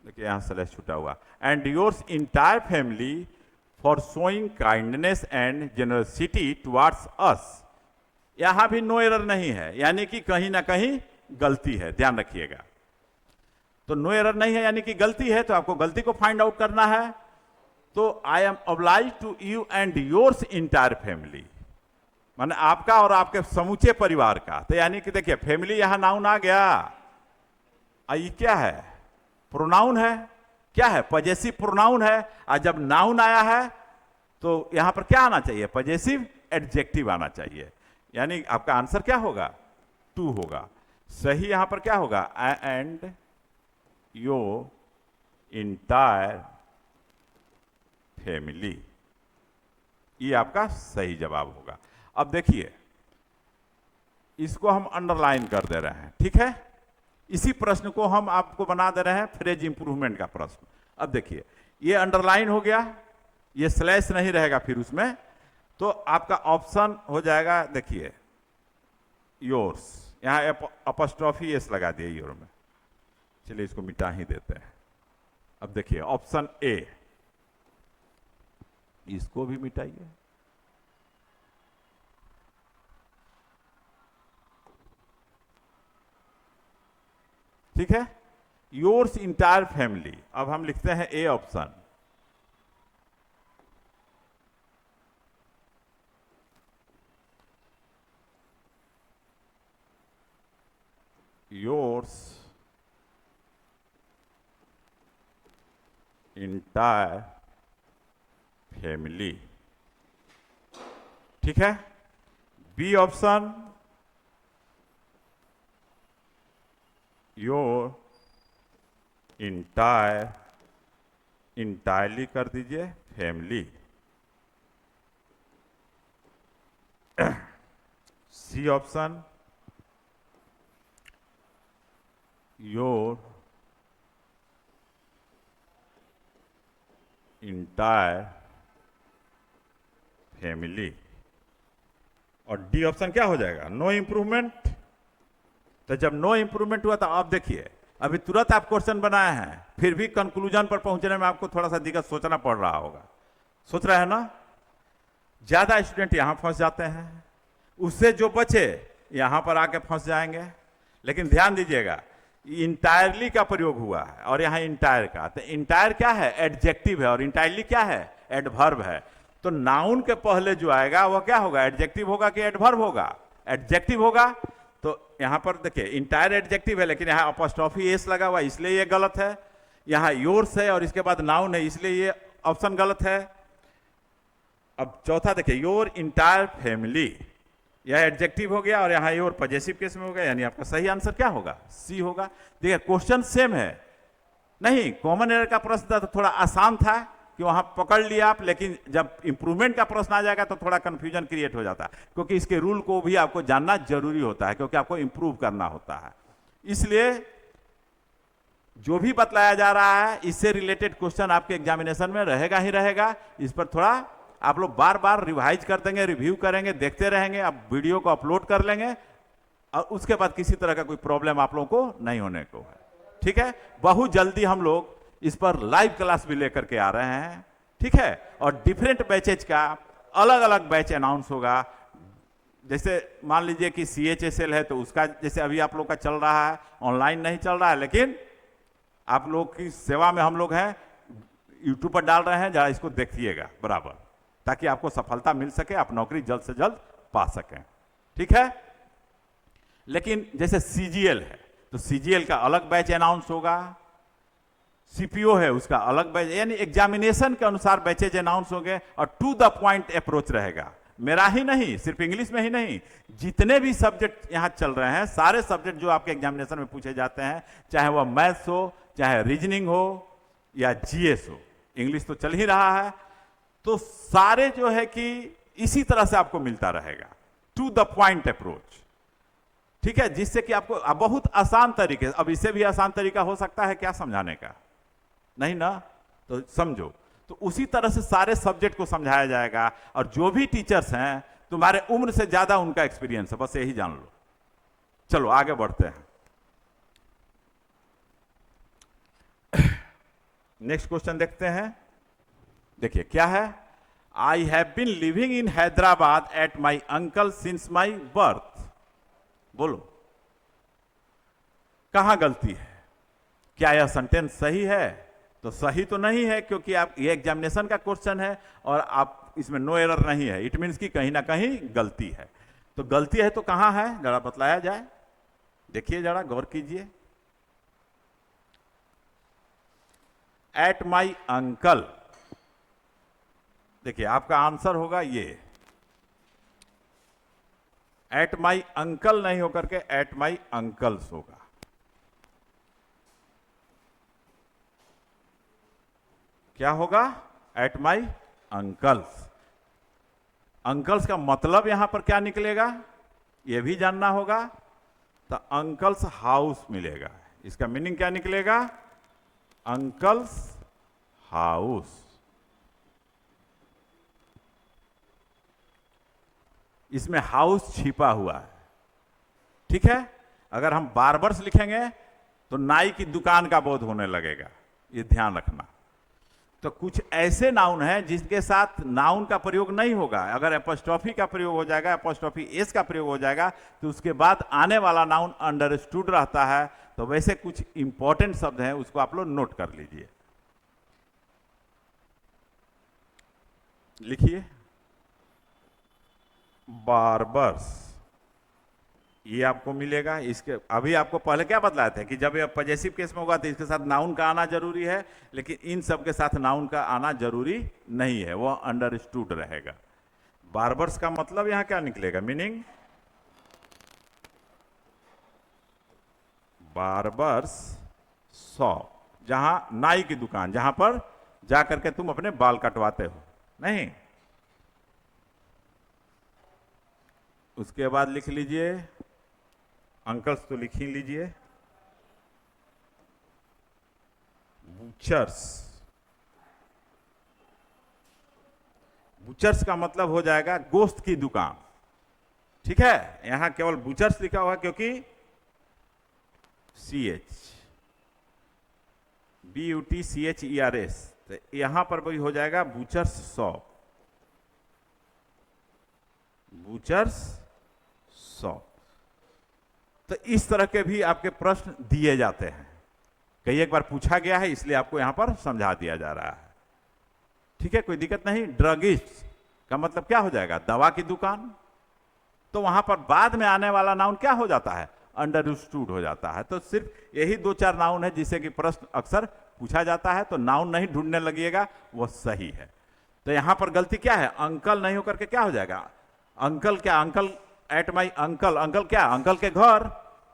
देखिए यहां स्लैश छूटा हुआ, and yours entire family for showing kindness and generosity towards us. यहां भी नो एरर नहीं है, यानी कि कहीं ना कहीं गलती है, ध्यान रखिएगा। तो नो एरर नहीं है यानी कि गलती है, तो आपको गलती को फाइंड आउट करना है। तो I am oblige to you and yours entire family, माने आपका और आपके समूचे परिवार का। तो यानी कि देखिए फैमिली यहां नाउन आ गया, ये क्या है, प्रोनाउन है, क्या है, पॉजेसिव प्रोनाउन है। और जब नाउन आया है तो यहां पर क्या आना चाहिए, पॉजेसिव एडजेक्टिव आना चाहिए, यानी आपका आंसर क्या होगा, टू होगा। सही यहां पर क्या होगा, एंड योर इंटायर फैमिली, ये आपका सही जवाब होगा। अब देखिए इसको हम अंडरलाइन कर दे रहे हैं, ठीक है। इसी प्रश्न को हम आपको बना दे रहे हैं फ्रेज इंप्रूवमेंट का प्रश्न। अब देखिए ये अंडरलाइन हो गया, ये स्लैश नहीं रहेगा फिर उसमें, तो आपका ऑप्शन हो जाएगा, देखिए योर्स, यहां अपॉस्ट्रोफी एस लगा दिए योर में, चलिए इसको मिटा ही देते हैं। अब देखिए ऑप्शन ए, इसको भी मिटाइए, ठीक है, योर्स इंटायर फैमिली। अब हम लिखते हैं A option, yours entire family, ठीक है। बी ऑप्शन, योर इंटायरली कर दीजिए family. C option, your entire family. और डी ऑप्शन क्या हो जाएगा, नो इंप्रूवमेंट। तो जब नो इंप्रूवमेंट हुआ तो आप देखिए अभी तुरंत आप क्वेश्चन बनाए हैं, फिर भी कंक्लूजन पर पहुंचने में आपको थोड़ा सा दिक्कत सोचना पड़ रहा होगा, सोच रहे हैं ना। ज्यादा स्टूडेंट यहां फंस जाते हैं, उससे जो बचे यहां पर आके फंस जाएंगे। लेकिन ध्यान दीजिएगा इंटायरली का प्रयोग हुआ है और यहां इंटायर का, तो इंटायर क्या है, एडजेक्टिव है, और इंटायरली क्या है, एडवर्ब है। तो नाउन के पहले जो आएगा वह क्या होगा, एडजेक्टिव होगा कि एडवर्ब होगा, एडजेक्टिव होगा। तो यहां पर देखिए इंटायर एडजेक्टिव है, लेकिन यहां अपॉस्ट्रोफी एस लगा हुआ इसलिए ये गलत है। यहां योर्स है और इसके बाद नाउन है, इसलिए ये ऑप्शन गलत है। अब चौथा देखिए, योर इंटायर फैमिली, यह एडजेक्टिव हो गया और यहां योर पॉजेसिव केस में हो गया, यानी आपका सही आंसर क्या होगा, सी होगा। देखिए क्वेश्चन सेम है, नहीं कॉमन एरर का प्रश्न था तो थोड़ा आसान था कि वहां पकड़ लिया आप, लेकिन जब इंप्रूवमेंट का प्रश्न आ जाएगा तो थोड़ा कंफ्यूजन क्रिएट हो जाता है, क्योंकि इसके रूल को भी आपको जानना जरूरी होता है, क्योंकि आपको इंप्रूव करना होता है। इसलिए जो भी बतलाया जा रहा है इससे रिलेटेड क्वेश्चन आपके एग्जामिनेशन में रहेगा ही रहेगा। इस पर थोड़ा आप लोग बार बार रिवाइज कर देंगे, रिव्यू करेंगे, देखते रहेंगे, अब वीडियो को अपलोड कर लेंगे और उसके बाद किसी तरह का कोई प्रॉब्लम आप लोगों को नहीं होने को है। ठीक है, बहुत जल्दी हम लोग इस पर लाइव क्लास भी लेकर के आ रहे हैं। ठीक है, और डिफरेंट बैचेज का अलग अलग बैच अनाउंस होगा। जैसे मान लीजिए कि CHSL है तो उसका जैसे अभी आप लोग का चल रहा है, ऑनलाइन नहीं चल रहा है, लेकिन आप लोग की सेवा में हम लोग हैं, यूट्यूब पर डाल रहे हैं, जरा इसको देखिएगा बराबर, ताकि आपको सफलता मिल सके, आप नौकरी जल्द से जल्द पा सकें। ठीक है, लेकिन जैसे CGL है तो CGL का अलग बैच अनाउंस होगा, CPO है उसका अलग बैच, यानी एग्जामिनेशन के अनुसार बैचेज अनाउंस होंगे और टू द पॉइंट अप्रोच रहेगा। मेरा ही नहीं, सिर्फ इंग्लिश में ही नहीं, जितने भी सब्जेक्ट यहां चल रहे हैं, सारे सब्जेक्ट जो आपके एग्जामिनेशन में पूछे जाते हैं, चाहे वह मैथ्स हो, चाहे रीजनिंग हो या GS हो, इंग्लिश तो चल ही रहा है, तो सारे जो है कि इसी तरह से आपको मिलता रहेगा, टू द पॉइंट अप्रोच। ठीक है, जिससे कि आपको बहुत आसान तरीके, अब इससे भी आसान तरीका हो सकता है क्या समझाने का, नहीं ना, तो समझो, तो उसी तरह से सारे सब्जेक्ट को समझाया जाएगा। और जो भी टीचर्स हैं तुम्हारे उम्र से ज्यादा उनका एक्सपीरियंस है, बस यही जान लो। चलो आगे बढ़ते हैं। नेक्स्ट क्वेश्चन देखते हैं। देखिए क्या है, I have been living in Hyderabad at my uncle since my birth. बोलो कहां गलती है? क्या यह सेंटेंस सही है? तो सही तो नहीं है, क्योंकि आप ये एग्जामिनेशन का क्वेश्चन है और आप इसमें नो एरर नहीं है, इट मीन्स कि कहीं ना कहीं गलती है। तो गलती है तो कहां है, जरा बतलाया जाए, देखिए जरा गौर कीजिए। एट माई अंकल, देखिए आपका आंसर होगा ये, एट माई अंकल नहीं होकर के एट माई अंकल्स होगा। क्या होगा? At my uncles. अंकल्स का मतलब यहां पर क्या निकलेगा यह भी जानना होगा। तो अंकल्स हाउस मिलेगा, इसका मीनिंग क्या निकलेगा? Uncles house. इसमें हाउस छिपा हुआ है, ठीक है। अगर हम बार्बर्स लिखेंगे तो नाई की दुकान का बोध होने लगेगा, ये ध्यान रखना। तो कुछ ऐसे नाउन हैं जिसके साथ नाउन का प्रयोग नहीं होगा। अगर एपोस्ट्रोफी का प्रयोग हो जाएगा, एपोस्ट्रोफी एस का प्रयोग हो जाएगा, तो उसके बाद आने वाला नाउन अंडरस्टूड रहता है। तो वैसे कुछ इंपॉर्टेंट शब्द हैं, उसको आप लोग नोट कर लीजिए। लिखिए बार्बर्स, ये आपको मिलेगा। इसके अभी आपको पहले क्या बतलाए थे कि जब ये पॉजेसिव केस में होगा तो इसके साथ नाउन का आना जरूरी है, लेकिन इन सब के साथ नाउन का आना जरूरी नहीं है, वो अंडरस्टूड रहेगा। बार्बर्स का मतलब यहां क्या निकलेगा? मीनिंग बार्बर्स शॉप, जहां नाई की दुकान, जहां पर जाकर के तुम अपने बाल कटवाते हो, नहीं। उसके बाद लिख लीजिए, अंकल्स तो लिख ही लीजिए, बूचर्स। बूचर्स का मतलब हो जाएगा गोश्त की दुकान, ठीक है। यहां केवल बूचर्स लिखा हुआ क्योंकि CH BUTCHERS, तो यहां पर भी हो जाएगा बूचर्स शॉप, बूचर्स शॉप। तो इस तरह के भी आपके प्रश्न दिए जाते हैं, कई एक बार पूछा गया है, इसलिए आपको यहां पर समझा दिया जा रहा है, ठीक है, कोई दिक्कत नहीं। ड्रगिस्ट का मतलब क्या हो जाएगा? दवा की दुकान। तो वहां पर बाद में आने वाला नाउन क्या हो जाता है? अंडरस्टूड हो जाता है। तो सिर्फ यही दो चार नाउन है जिससे कि प्रश्न अक्सर पूछा जाता है, तो नाउन नहीं ढूंढने लगिएगा, वो सही है। तो यहां पर गलती क्या है? अंकल नहीं होकर के क्या हो जाएगा? अंकल क्या? Uncle at my uncle, uncle क्या? अंकल के घर।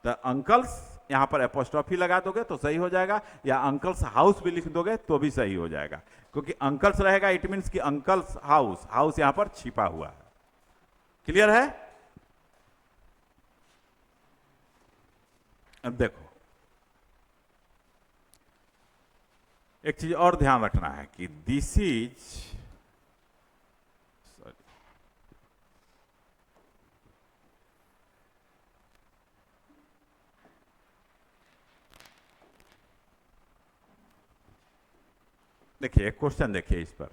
तो अंकल्स यहां पर एपोस्ट्रोफी लगा दोगे तो सही हो जाएगा, या अंकल्स हाउस भी लिख दोगे तो भी सही हो जाएगा, क्योंकि अंकल्स रहेगा, इट मीन्स कि अंकल्स हाउस, हाउस यहां पर छिपा हुआ है। क्लियर है? अब देखो, एक चीज और ध्यान रखना है कि दिस इज, देखिए एक क्वेश्चन देखिए इस पर,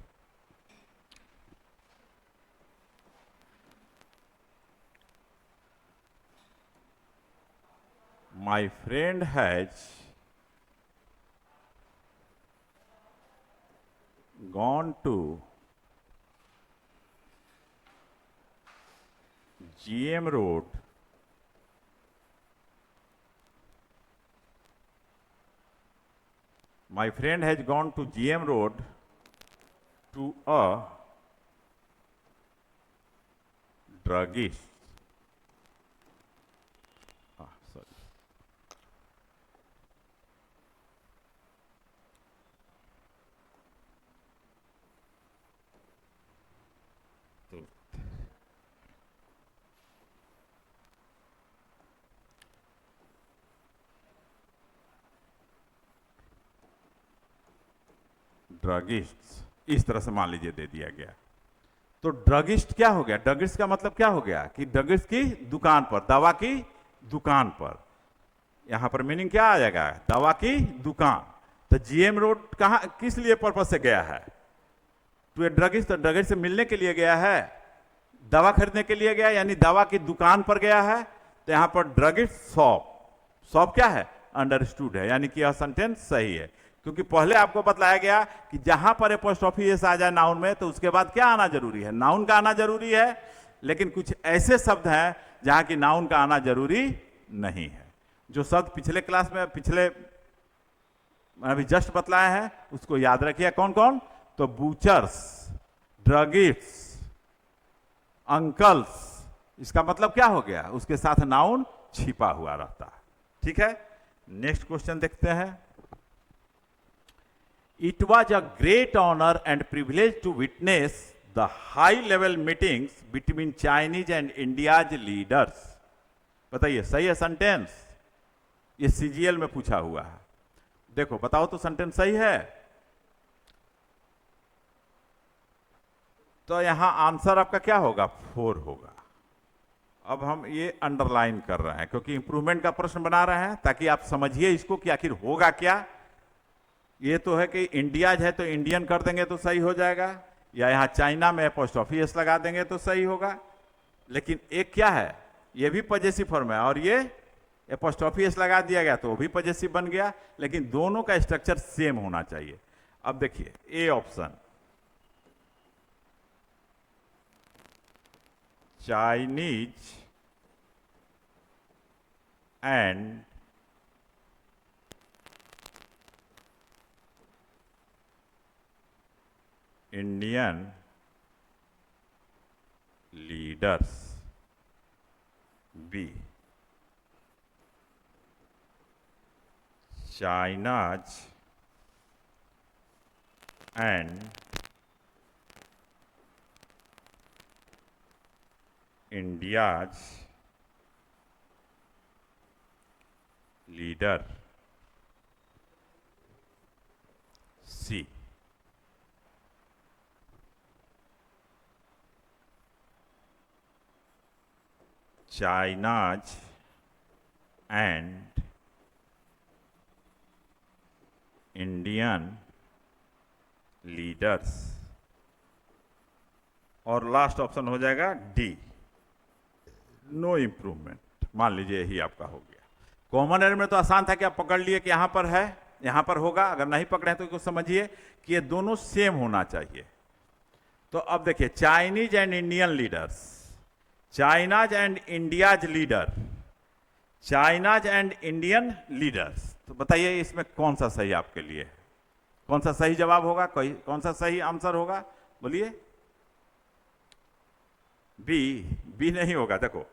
my friend has gone to GM Road my friend has gone to GM Road to a druggist. Sorry. Druggist इस तरह से मान लीजिए दे दिया गया, तो ड्रगिस्ट क्या हो गया? ड्रगिस्ट का मतलब क्या हो गया कि ड्रगिस्ट की दुकान पर, दवा की दुकान पर, यहां पर मीनिंग क्या आ जाएगा? दवा की दुकान। तो जीएम रोड कहां, किस लिए पर्पज से गया है? टू ए ड्रगिस्ट, तो ड्रगिस्ट से मिलने के लिए गया है, दवा खरीदने के लिए गया, यानी दवा की दुकान पर गया है। तो यहां पर ड्रगिस्ट शॉप, शॉप क्या है? अंडरस्टूड है, यानी कि यह सेंटेंस सही है, क्योंकि पहले आपको बतलाया गया कि जहां पर एपोस्ट्रोफी एस आ जाए नाउन में तो उसके बाद क्या आना जरूरी है? नाउन का आना जरूरी है। लेकिन कुछ ऐसे शब्द हैं जहां की नाउन का आना जरूरी नहीं है। जो शब्द पिछले क्लास में, पिछले अभी जस्ट बतलाए हैं, उसको याद रखिए। कौन कौन? तो बूचर्स, ड्रगिस्ट्स, अंकल्स, इसका मतलब क्या हो गया? उसके साथ नाउन छिपा हुआ रहता है। ठीक है, नेक्स्ट क्वेश्चन देखते हैं। It was a great honor and privilege to witness the high-level meetings between Chinese and India's leaders. बताइए सही है सेंटेंस? ये सीजीएल में पूछा हुआ है। देखो बताओ तो सेंटेंस सही है? तो यहां आंसर आपका क्या होगा? 4 होगा। अब हम ये अंडरलाइन कर रहे हैं क्योंकि इंप्रूवमेंट का प्रश्न बना रहे हैं, ताकि आप समझिए इसको कि आखिर होगा क्या। ये तो है कि इंडियाज है तो इंडियन कर देंगे तो सही हो जाएगा, या यहां चाइना में एपोस्ट्रोफी एस लगा देंगे तो सही होगा। लेकिन एक क्या है, ये भी पजेसिव फॉर्म है और ये एपोस्ट्रोफी एस लगा दिया गया तो वो भी पजेसिव बन गया। लेकिन दोनों का स्ट्रक्चर सेम होना चाहिए। अब देखिए A option, Chinese and Indian leaders. B, China's and India's leader. C, China's and Indian leaders। और लास्ट ऑप्शन हो जाएगा डी, नो इंप्रूवमेंट। मान लीजिए यही आपका हो गया। कॉमन एरर में तो आसान था कि आप पकड़ लिए कि यहां पर है, यहां पर होगा। अगर नहीं पकड़े तो समझिए कि ये दोनों सेम होना चाहिए। तो अब देखिए, Chinese and Indian leaders, China's and India's leader, China's and Indian leaders. तो बताइए इसमें कौन सा सही आपके लिए है? कौन सा सही जवाब होगा? कौन सा सही आंसर होगा? बोलिए। बी, बी नहीं होगा। देखो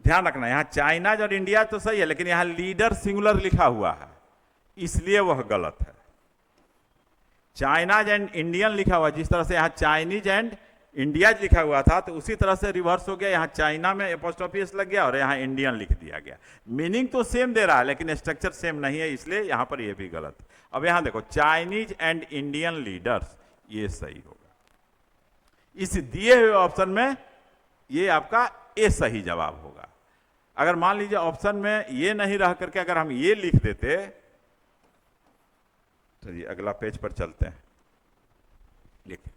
ध्यान रखना, यहां चाइनाज और इंडिया तो सही है, लेकिन यहां लीडर सिंगुलर लिखा हुआ है, इसलिए वह गलत है। चाइनाज एंड इंडियन लिखा हुआ, जिस तरह से यहां चाइनीज एंड इंडिया लिखा हुआ था तो उसी तरह से रिवर्स हो गया, यहाँ चाइना में एपोस्ट्रोफी एस लग गया और यहाँ इंडियन लिख दिया गया। मीनिंग तो सेम दे रहा है लेकिन स्ट्रक्चर सेम नहीं है, इसलिए यहाँ पर ये भी गलत। अब यहाँ देखो चाइनीज एंड इंडियन लीडर्स, ये सही होगा। इस दिए हुए ऑप्शन में ये आपका ए सही जवाब होगा। अगर मान लीजिए ऑप्शन में ये नहीं रह करके अगर हम ये लिख देते, चलिए अगला पेज पर चलते हैं, लिखिए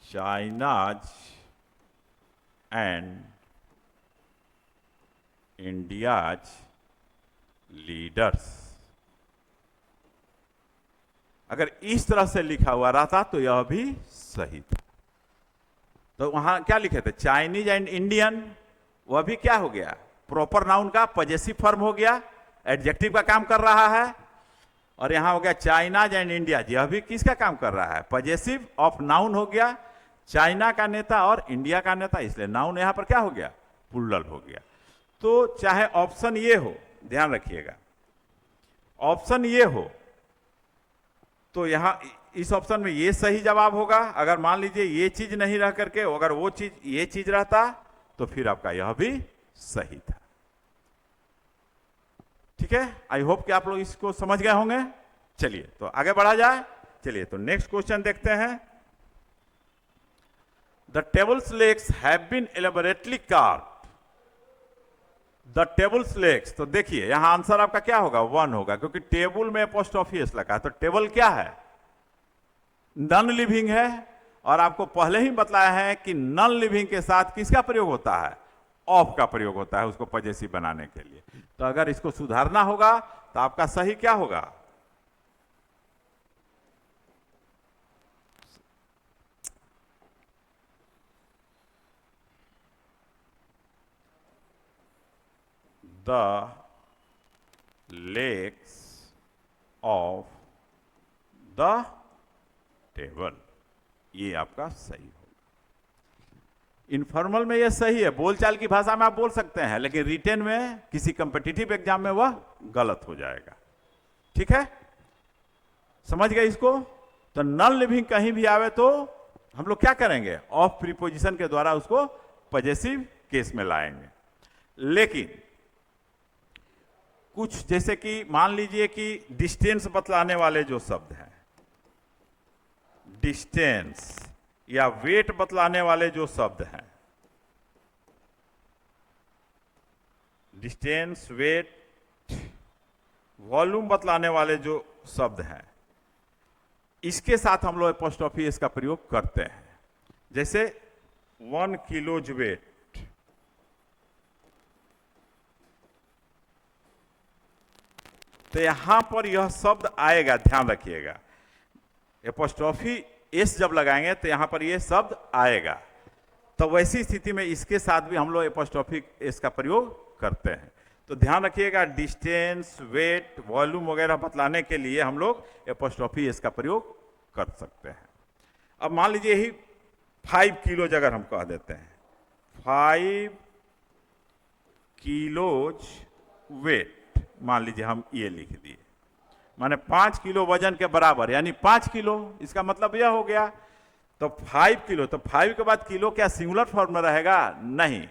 चाइनाज एंड इंडियाज लीडर्स। अगर इस तरह से लिखा हुआ रहता तो यह भी सही था। तो वहां क्या लिखे थे, चाइनीज एंड इंडियन, वह भी क्या हो गया, प्रॉपर नाउन का पॉजेसिव फॉर्म हो गया, एडजेक्टिव का काम कर रहा है। और यहां हो गया चाइनाज एंड इंडिया, यह भी किसका काम कर रहा है, पॉजेसिव ऑफ नाउन हो गया, चाइना का नेता और इंडिया का नेता, इसलिए नाउन यहां पर क्या हो गया, प्लूरल हो गया। तो चाहे ऑप्शन ये हो, ध्यान रखिएगा, ऑप्शन ये हो तो यहां इस ऑप्शन में ये सही जवाब होगा। अगर मान लीजिए ये चीज नहीं रह करके अगर वो चीज ये चीज रहता तो फिर आपका यह भी सही था। ठीक है, आई होप कि आप लोग इसको समझ गए होंगे। चलिए तो आगे बढ़ा जाए। चलिए तो नेक्स्ट क्वेश्चन देखते हैं। The tables legs have been elaborately carved. The tables legs, तो देखिए यहां आंसर आपका क्या होगा, 1 होगा, क्योंकि टेबल में एपोस्ट्रोफी एस लगा है। तो टेबल क्या है, नॉन लिविंग है, और आपको पहले ही बतलाया है कि नॉन लिविंग के साथ किसका प्रयोग होता है, ऑफ का प्रयोग होता है उसको पॉजेसिव बनाने के लिए। तो अगर इसको सुधारना होगा तो आपका सही क्या होगा, the legs of the table, ये आपका सही होगा। इनफॉर्मल में ये सही है, बोलचाल की भाषा में आप बोल सकते हैं, लेकिन रिटेन में किसी कॉम्पिटिटिव एग्जाम में वह गलत हो जाएगा। ठीक है, समझ गए इसको। तो नॉन लिविंग कहीं भी आवे तो हम लोग क्या करेंगे, ऑफ प्रीपोजिशन के द्वारा उसको पॉजेसिव केस में लाएंगे। लेकिन कुछ जैसे कि मान लीजिए कि डिस्टेंस बतलाने वाले जो शब्द हैं, डिस्टेंस या वेट बतलाने वाले जो शब्द हैं, डिस्टेंस, वेट, वॉल्यूम बतलाने वाले जो शब्द हैं, इसके साथ हम लोग एपोस्ट्रोफी एस का प्रयोग करते हैं। जैसे 1 किलोज वेट, तो यहां पर यह शब्द आएगा, ध्यान रखिएगा, एपोस्ट्रोफी एस जब लगाएंगे तो यहां पर यह शब्द आएगा। तो वैसी स्थिति में इसके साथ भी हम लोग एपोस्ट्रोफी एस का प्रयोग करते हैं। तो ध्यान रखिएगा, डिस्टेंस, वेट, वॉल्यूम वगैरह बतलाने के लिए हम लोग एपोस्ट्रोफी एस का प्रयोग कर सकते हैं। अब मान लीजिए यही 5 किलोज अगर हम कह देते हैं, 5 किलोज वेट, मान लीजिए हम ये लिख दिए, माने 5 किलो वजन के बराबर, यानी 5 किलो, इसका मतलब यह हो गया। तो 5 किलो, तो 5 के बाद किलो क्या सिंगुलर फॉर्म में रहेगा, नहीं।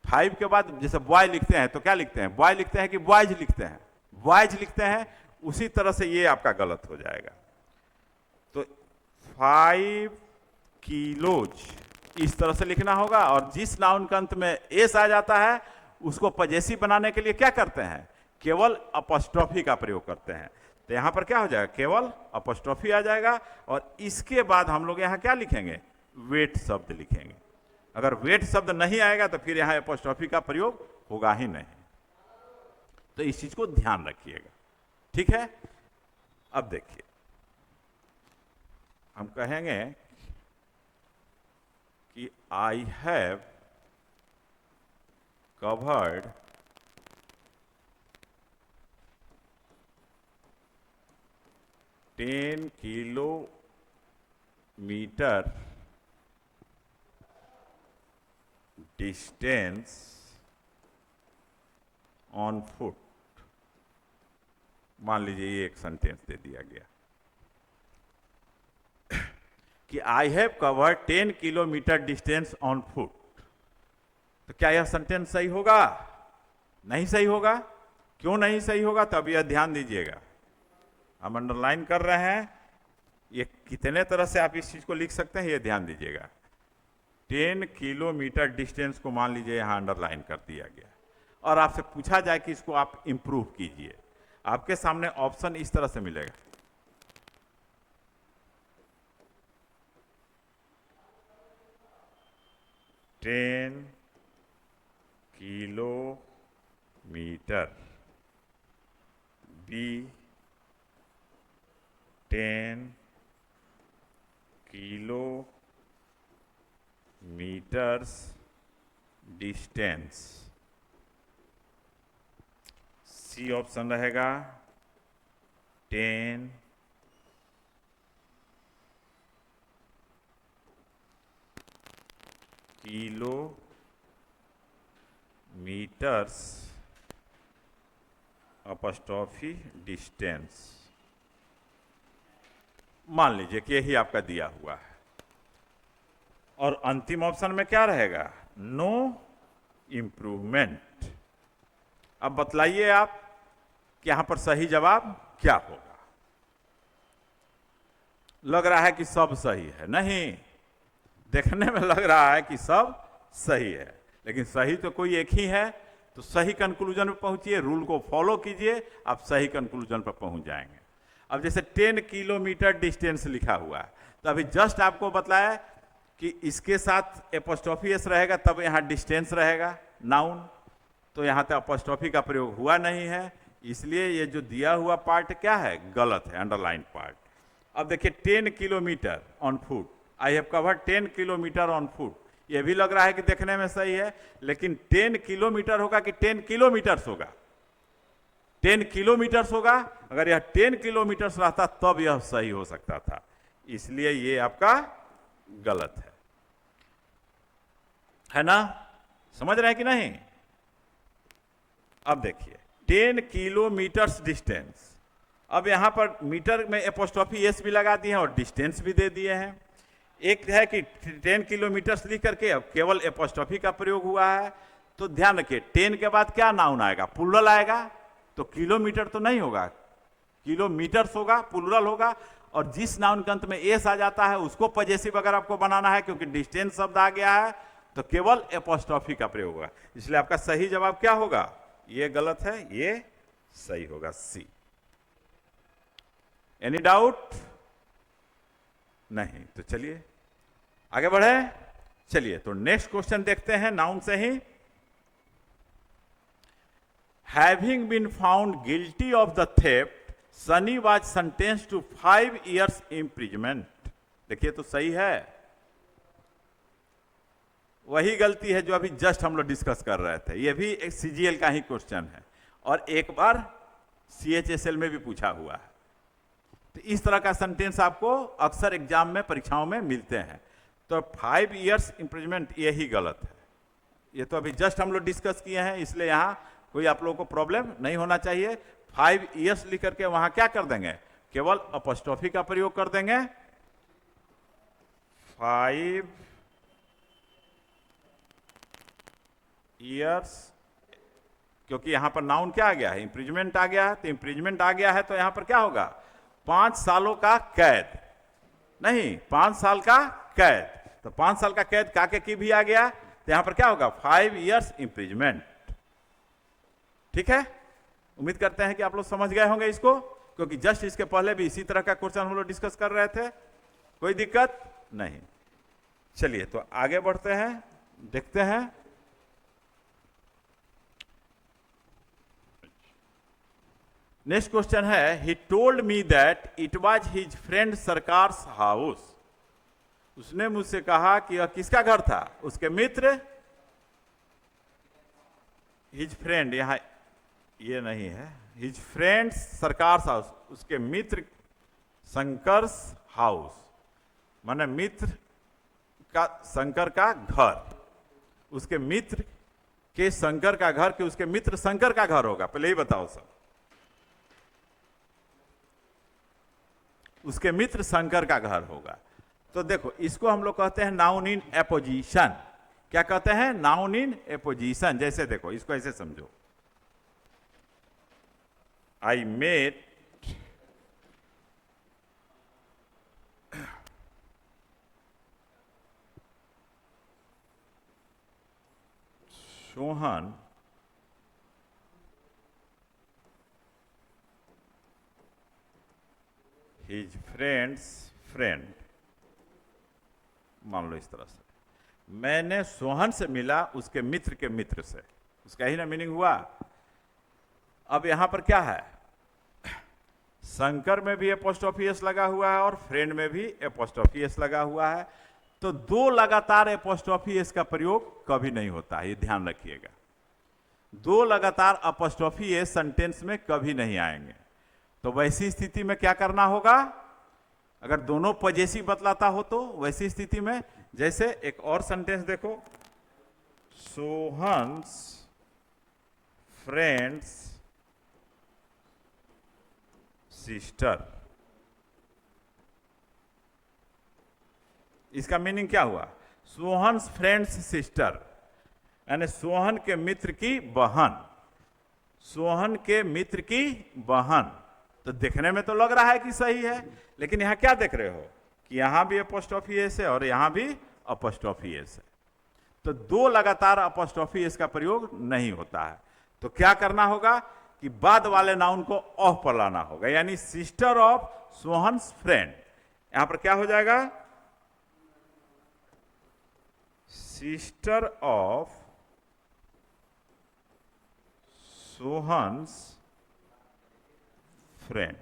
5 के बाद जैसे बॉय लिखते हैं तो क्या लिखते हैं, बॉय लिखते हैं कि बॉयज लिखते हैं, बॉयज लिखते हैं, उसी तरह से ये आपका गलत हो जाएगा। तो 5 किलोज इस तरह से लिखना होगा, और जिस नाउन के अंत में एस आ जाता है उसको पॉजेसिव बनाने के लिए क्या करते हैं, केवल अपॉस्ट्रोफी का प्रयोग करते हैं। तो यहां पर क्या हो जाएगा, केवल अपॉस्ट्रोफी आ जाएगा, और इसके बाद हम लोग यहां क्या लिखेंगे, वेट शब्द लिखेंगे। अगर वेट शब्द नहीं आएगा तो फिर यहां अपॉस्ट्रोफी का प्रयोग होगा ही नहीं। तो इस चीज को ध्यान रखिएगा। ठीक है, अब देखिए हम कहेंगे कि I have covered ten kilometre distance on foot. मान लीजिए ये एक सेंटेंस दे दिया गया। कि I have covered 10 kilometre distance on foot, तो क्या यह सेंटेंस सही होगा? नहीं सही होगा। क्यों नहीं सही होगा? तो अब यह ध्यान दीजिएगा, हम अंडरलाइन कर रहे हैं, ये कितने तरह से आप इस चीज को लिख सकते हैं, ये ध्यान दीजिएगा। 10 किलोमीटर डिस्टेंस को मान लीजिए यहां अंडरलाइन कर दिया गया, और आपसे पूछा जाए कि इसको आप इंप्रूव कीजिए, आपके सामने ऑप्शन इस तरह से मिलेगा। Ten kilometre, B 10 kilometres distance, C option रहेगा 10 किलोमीटर्स अपॉस्ट्रोफी डिस्टेंस, मान लीजिए कि यही आपका दिया हुआ है। और अंतिम ऑप्शन में क्या रहेगा? No improvement. अब बतलाइए आप कि यहां पर सही जवाब क्या होगा। लग रहा है कि सब सही है, नहीं, देखने में लग रहा है कि सब सही है, लेकिन सही तो कोई एक ही है। तो सही कंक्लूजन पर पहुंचिए, रूल को फॉलो कीजिए, आप सही कंक्लूजन पर पहुंच जाएंगे। अब जैसे 10 किलोमीटर डिस्टेंस लिखा हुआ है, तो अभी जस्ट आपको बताया कि इसके साथ एपोस्ट्रोफी एस रहेगा, तब यहाँ डिस्टेंस रहेगा नाउन, तो यहाँ तक एपोस्ट्रोफी का प्रयोग हुआ नहीं है, इसलिए ये जो दिया हुआ पार्ट क्या है? गलत है, अंडरलाइन पार्ट। अब देखिए 10 kilometre on foot, I have covered 10 kilometre on foot, ये भी लग रहा है कि देखने में सही है, लेकिन 10 किलोमीटर होगा कि 10 किलोमीटर्स होगा? 10 किलोमीटर्स होगा। अगर यह 10 किलोमीटर्स रहता तब यह सही हो सकता था, इसलिए ये आपका गलत है ना? समझ रहे हैं कि नहीं? अब देखिए 10 किलोमीटर्स डिस्टेंस, अब यहां पर मीटर में एपोस्ट्रोफी एस भी लगा दिए हैं और डिस्टेंस भी दे दिए हैं। एक है कि 10 किलोमीटर्स लिख करके अब केवल एपोस्ट्रोफी का प्रयोग हुआ है, तो ध्यान रखिए 10 के बाद क्या नाउन आएगा? प्लूरल आएगा, तो किलोमीटर तो नहीं होगा, किलोमीटर्स होगा, प्लूरल होगा। और जिस नाउन के अंत में एस आ जाता है उसको पजेसिव अगर आपको बनाना है, क्योंकि डिस्टेंस शब्द आ गया है, तो केवल एपोस्ट्रोफी का प्रयोग होगा। इसलिए आपका सही जवाब क्या होगा? ये गलत है, ये सही होगा, सी। Any doubt? नहीं, तो चलिए आगे बढ़े। चलिए तो नेक्स्ट क्वेश्चन देखते हैं नाउन से ही। Having been found guilty of the theft, Sunny was sentenced to 5 years imprisonment. देखिए तो सही है, वही गलती है जो अभी जस्ट हम लोग डिस्कस कर रहे थे। यह भी एक सीजीएल का ही क्वेश्चन है और एक बार सीएचएसएल में भी पूछा हुआ है। तो इस तरह का सेंटेंस आपको अक्सर एग्जाम में, परीक्षाओं में मिलते हैं। तो 5 years इम्प्रिजमेंट यही गलत है। ये तो अभी जस्ट हम लोग डिस्कस किए हैं, इसलिए यहां कोई आप लोगों को प्रॉब्लम नहीं होना चाहिए। 5 years लिख करके वहां क्या कर देंगे? केवल अपॉस्ट्रोफी का प्रयोग कर देंगे। 5 years, क्योंकि यहां पर नाउन क्या आ गया है? इम्प्रिजमेंट आ गया है। तो इम्प्रिजमेंट आ गया है तो यहां पर क्या होगा? 5 सालों का कैद, नहीं 5 साल का कैद। तो 5 साल का कैद काके की भी आ गया, तो यहां पर क्या होगा? 5 years इम्प्रिजमेंट। ठीक है, उम्मीद करते हैं कि आप लोग समझ गए होंगे इसको, क्योंकि जस्ट इसके पहले भी इसी तरह का क्वेश्चन हम लोग डिस्कस कर रहे थे। कोई दिक्कत नहीं। चलिए तो आगे बढ़ते हैं, देखते हैं। नेक्स्ट क्वेश्चन है, he told me that it was his friend Sarkar's house. उसने मुझसे कहा कि यह किसका घर था? उसके मित्र। हिज फ्रेंड, यहां ये नहीं है, हिज फ्रेंड सरकार's हाउस, उसके मित्र शंकर's हाउस, माने मित्र का शंकर का घर, उसके मित्र के शंकर का घर, कि उसके मित्र शंकर का घर होगा? पहले ही बताओ सब। उसके मित्र शंकर का घर होगा। तो देखो इसको हम लोग कहते हैं नाउन इन एपोजिशन। क्या कहते हैं? Noun in apposition. जैसे देखो इसको ऐसे समझो, I met Sohan his friend's friend. मान लो इस तरह से, मैंने सोहन से मिला उसके मित्र के मित्र से, उसका ही ना मीनिंग हुआ। अब यहां पर क्या है, शंकर में भी एपोस्ट्रोफी एस लगा हुआ है और फ्रेंड में भी एपोस्ट्रोफी एस लगा हुआ है। तो दो लगातार एपोस्ट्रोफी एस का प्रयोग कभी नहीं होता है, ये ध्यान रखिएगा। दो लगातार एपोस्ट्रोफी एस सेंटेंस में कभी नहीं आएंगे। तो वैसी स्थिति में क्या करना होगा, अगर दोनों पजेसिव बतलाता हो तो वैसी स्थिति में, जैसे एक और सेंटेंस देखो, सोहन्स फ्रेंड्स सिस्टर। इसका मीनिंग क्या हुआ, सोहन्स फ्रेंड्स सिस्टर, यानी सोहन के मित्र की बहन, सोहन के मित्र की बहन। तो देखने में तो लग रहा है कि सही है, लेकिन यहां क्या देख रहे हो कि यहां भी अपोस्ट्रोफी एस है और यहां भी अपोस्ट्रोफी एस है। तो दो लगातार अपोस्ट्रोफी एस का प्रयोग नहीं होता है। तो क्या करना होगा कि बाद वाले नाउन को ऑफ पर लाना होगा, यानी सिस्टर ऑफ सोहन्स फ्रेंड। यहां पर क्या हो जाएगा, सिस्टर ऑफ सोहन्स फ्रेंड।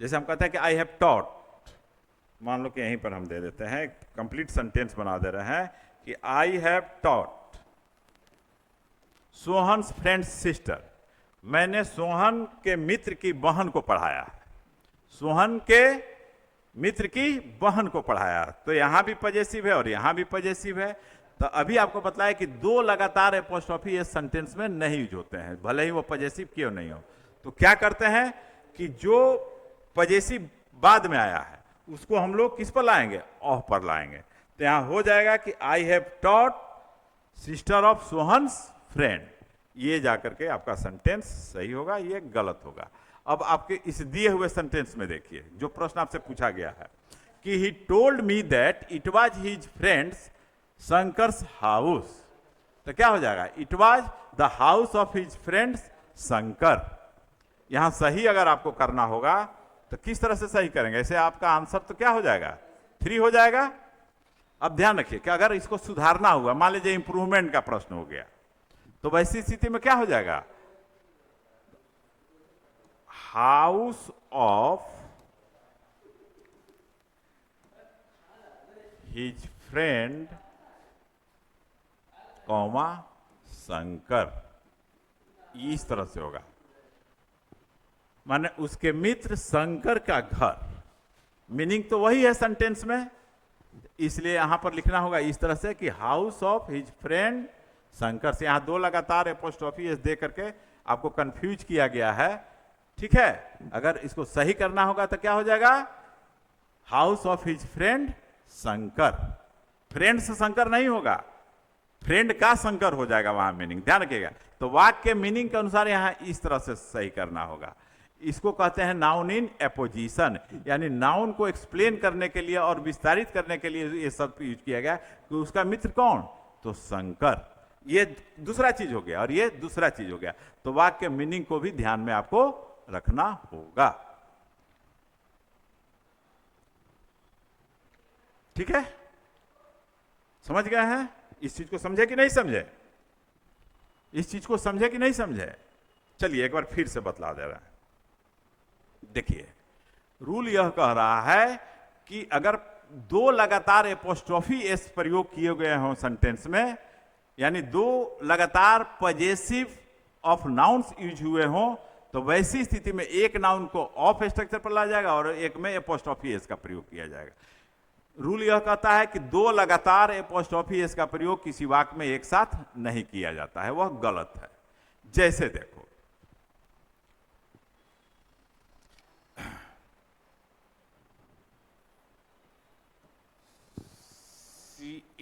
जैसे हम कहते हैं कि आई हैव टॉट, मान लो कि यहीं पर हम दे देते हैं, कंप्लीट सेंटेंस बना दे रहे हैं कि I have taught Sohan's friend's sister, मैंने सोहन के मित्र की बहन को पढ़ाया, सोहन के मित्र की बहन को पढ़ाया। तो यहां भी पजेसिव है और यहां भी पजेसिव है। तो अभी आपको बताया कि दो लगातार एपोस्ट्रोफी इस सेंटेंस में नहीं यूज होते हैं, भले ही वो पजेसिव क्यों नहीं हो। तो क्या करते हैं कि जो पजेसिव बाद में आया है उसको हम लोग किस पर लाएंगे, ऑफ पर लाएंगे। तो यहां हो जाएगा कि I have taught sister of Sohan's friend, ये जाकर के आपका सेंटेंस सही होगा, ये गलत होगा। अब आपके इस दिए हुए सेंटेंस में देखिए जो प्रश्न आपसे पूछा गया है कि he told me that it was his friend's Shankar's house. तो क्या हो जाएगा, it was the house of his friend's Shankar. यहां सही अगर आपको करना होगा तो किस तरह से सही करेंगे, ऐसे आपका आंसर तो क्या हो जाएगा, 3 हो जाएगा। अब ध्यान रखिए कि अगर इसको सुधारना हुआ, मान लीजिए इंप्रूवमेंट का प्रश्न हो गया, तो वैसी स्थिति में क्या हो जाएगा, house of his friend comma Shankar, इस तरह से होगा। माने उसके मित्र शंकर का घर, मीनिंग तो वही है सेंटेंस में, इसलिए यहां पर लिखना होगा इस तरह से कि house of his friend Shankar. से यहां दो लगातार एपोस्ट्रोफी एस दे करके आपको कंफ्यूज किया गया है, ठीक है। अगर इसको सही करना होगा तो क्या हो जाएगा, house of his friend Shankar. Friend से शंकर नहीं होगा, फ्रेंड का शंकर हो जाएगा वहां मीनिंग, ध्यान रखिएगा। तो वाक्य के मीनिंग के अनुसार यहां इस तरह से सही करना होगा। इसको कहते हैं नाउन इन एपोजिशन, यानी नाउन को एक्सप्लेन करने के लिए और विस्तारित करने के लिए ये सब यूज किया गया कि उसका मित्र कौन, तो शंकर। ये दूसरा चीज हो गया और ये दूसरा चीज हो गया। तो वाक्य के मीनिंग को भी ध्यान में आपको रखना होगा, ठीक है। समझ गए हैं, इस चीज को समझे कि नहीं समझे, इस चीज को समझे कि नहीं समझे। चलिए एक बार फिर से बतला दे रहा है। देखिए रूल यह कह रहा है कि अगर दो लगातार एपोस्ट्रोफी एस प्रयोग किए गए हों सेंटेंस में, यानी दो लगातार पजेसिव ऑफ नाउन्स यूज हुए हों, तो वैसी स्थिति में एक नाउन को ऑफ स्ट्रक्चर पर लाया जाएगा और एक में एपोस्ट्रोफी एस का प्रयोग किया जाएगा। रूल यह कहता है कि दो लगातार एपोस्ट्रोफी एस का प्रयोग किसी वाक्य में एक साथ नहीं किया जाता है, वह गलत है। जैसे देखो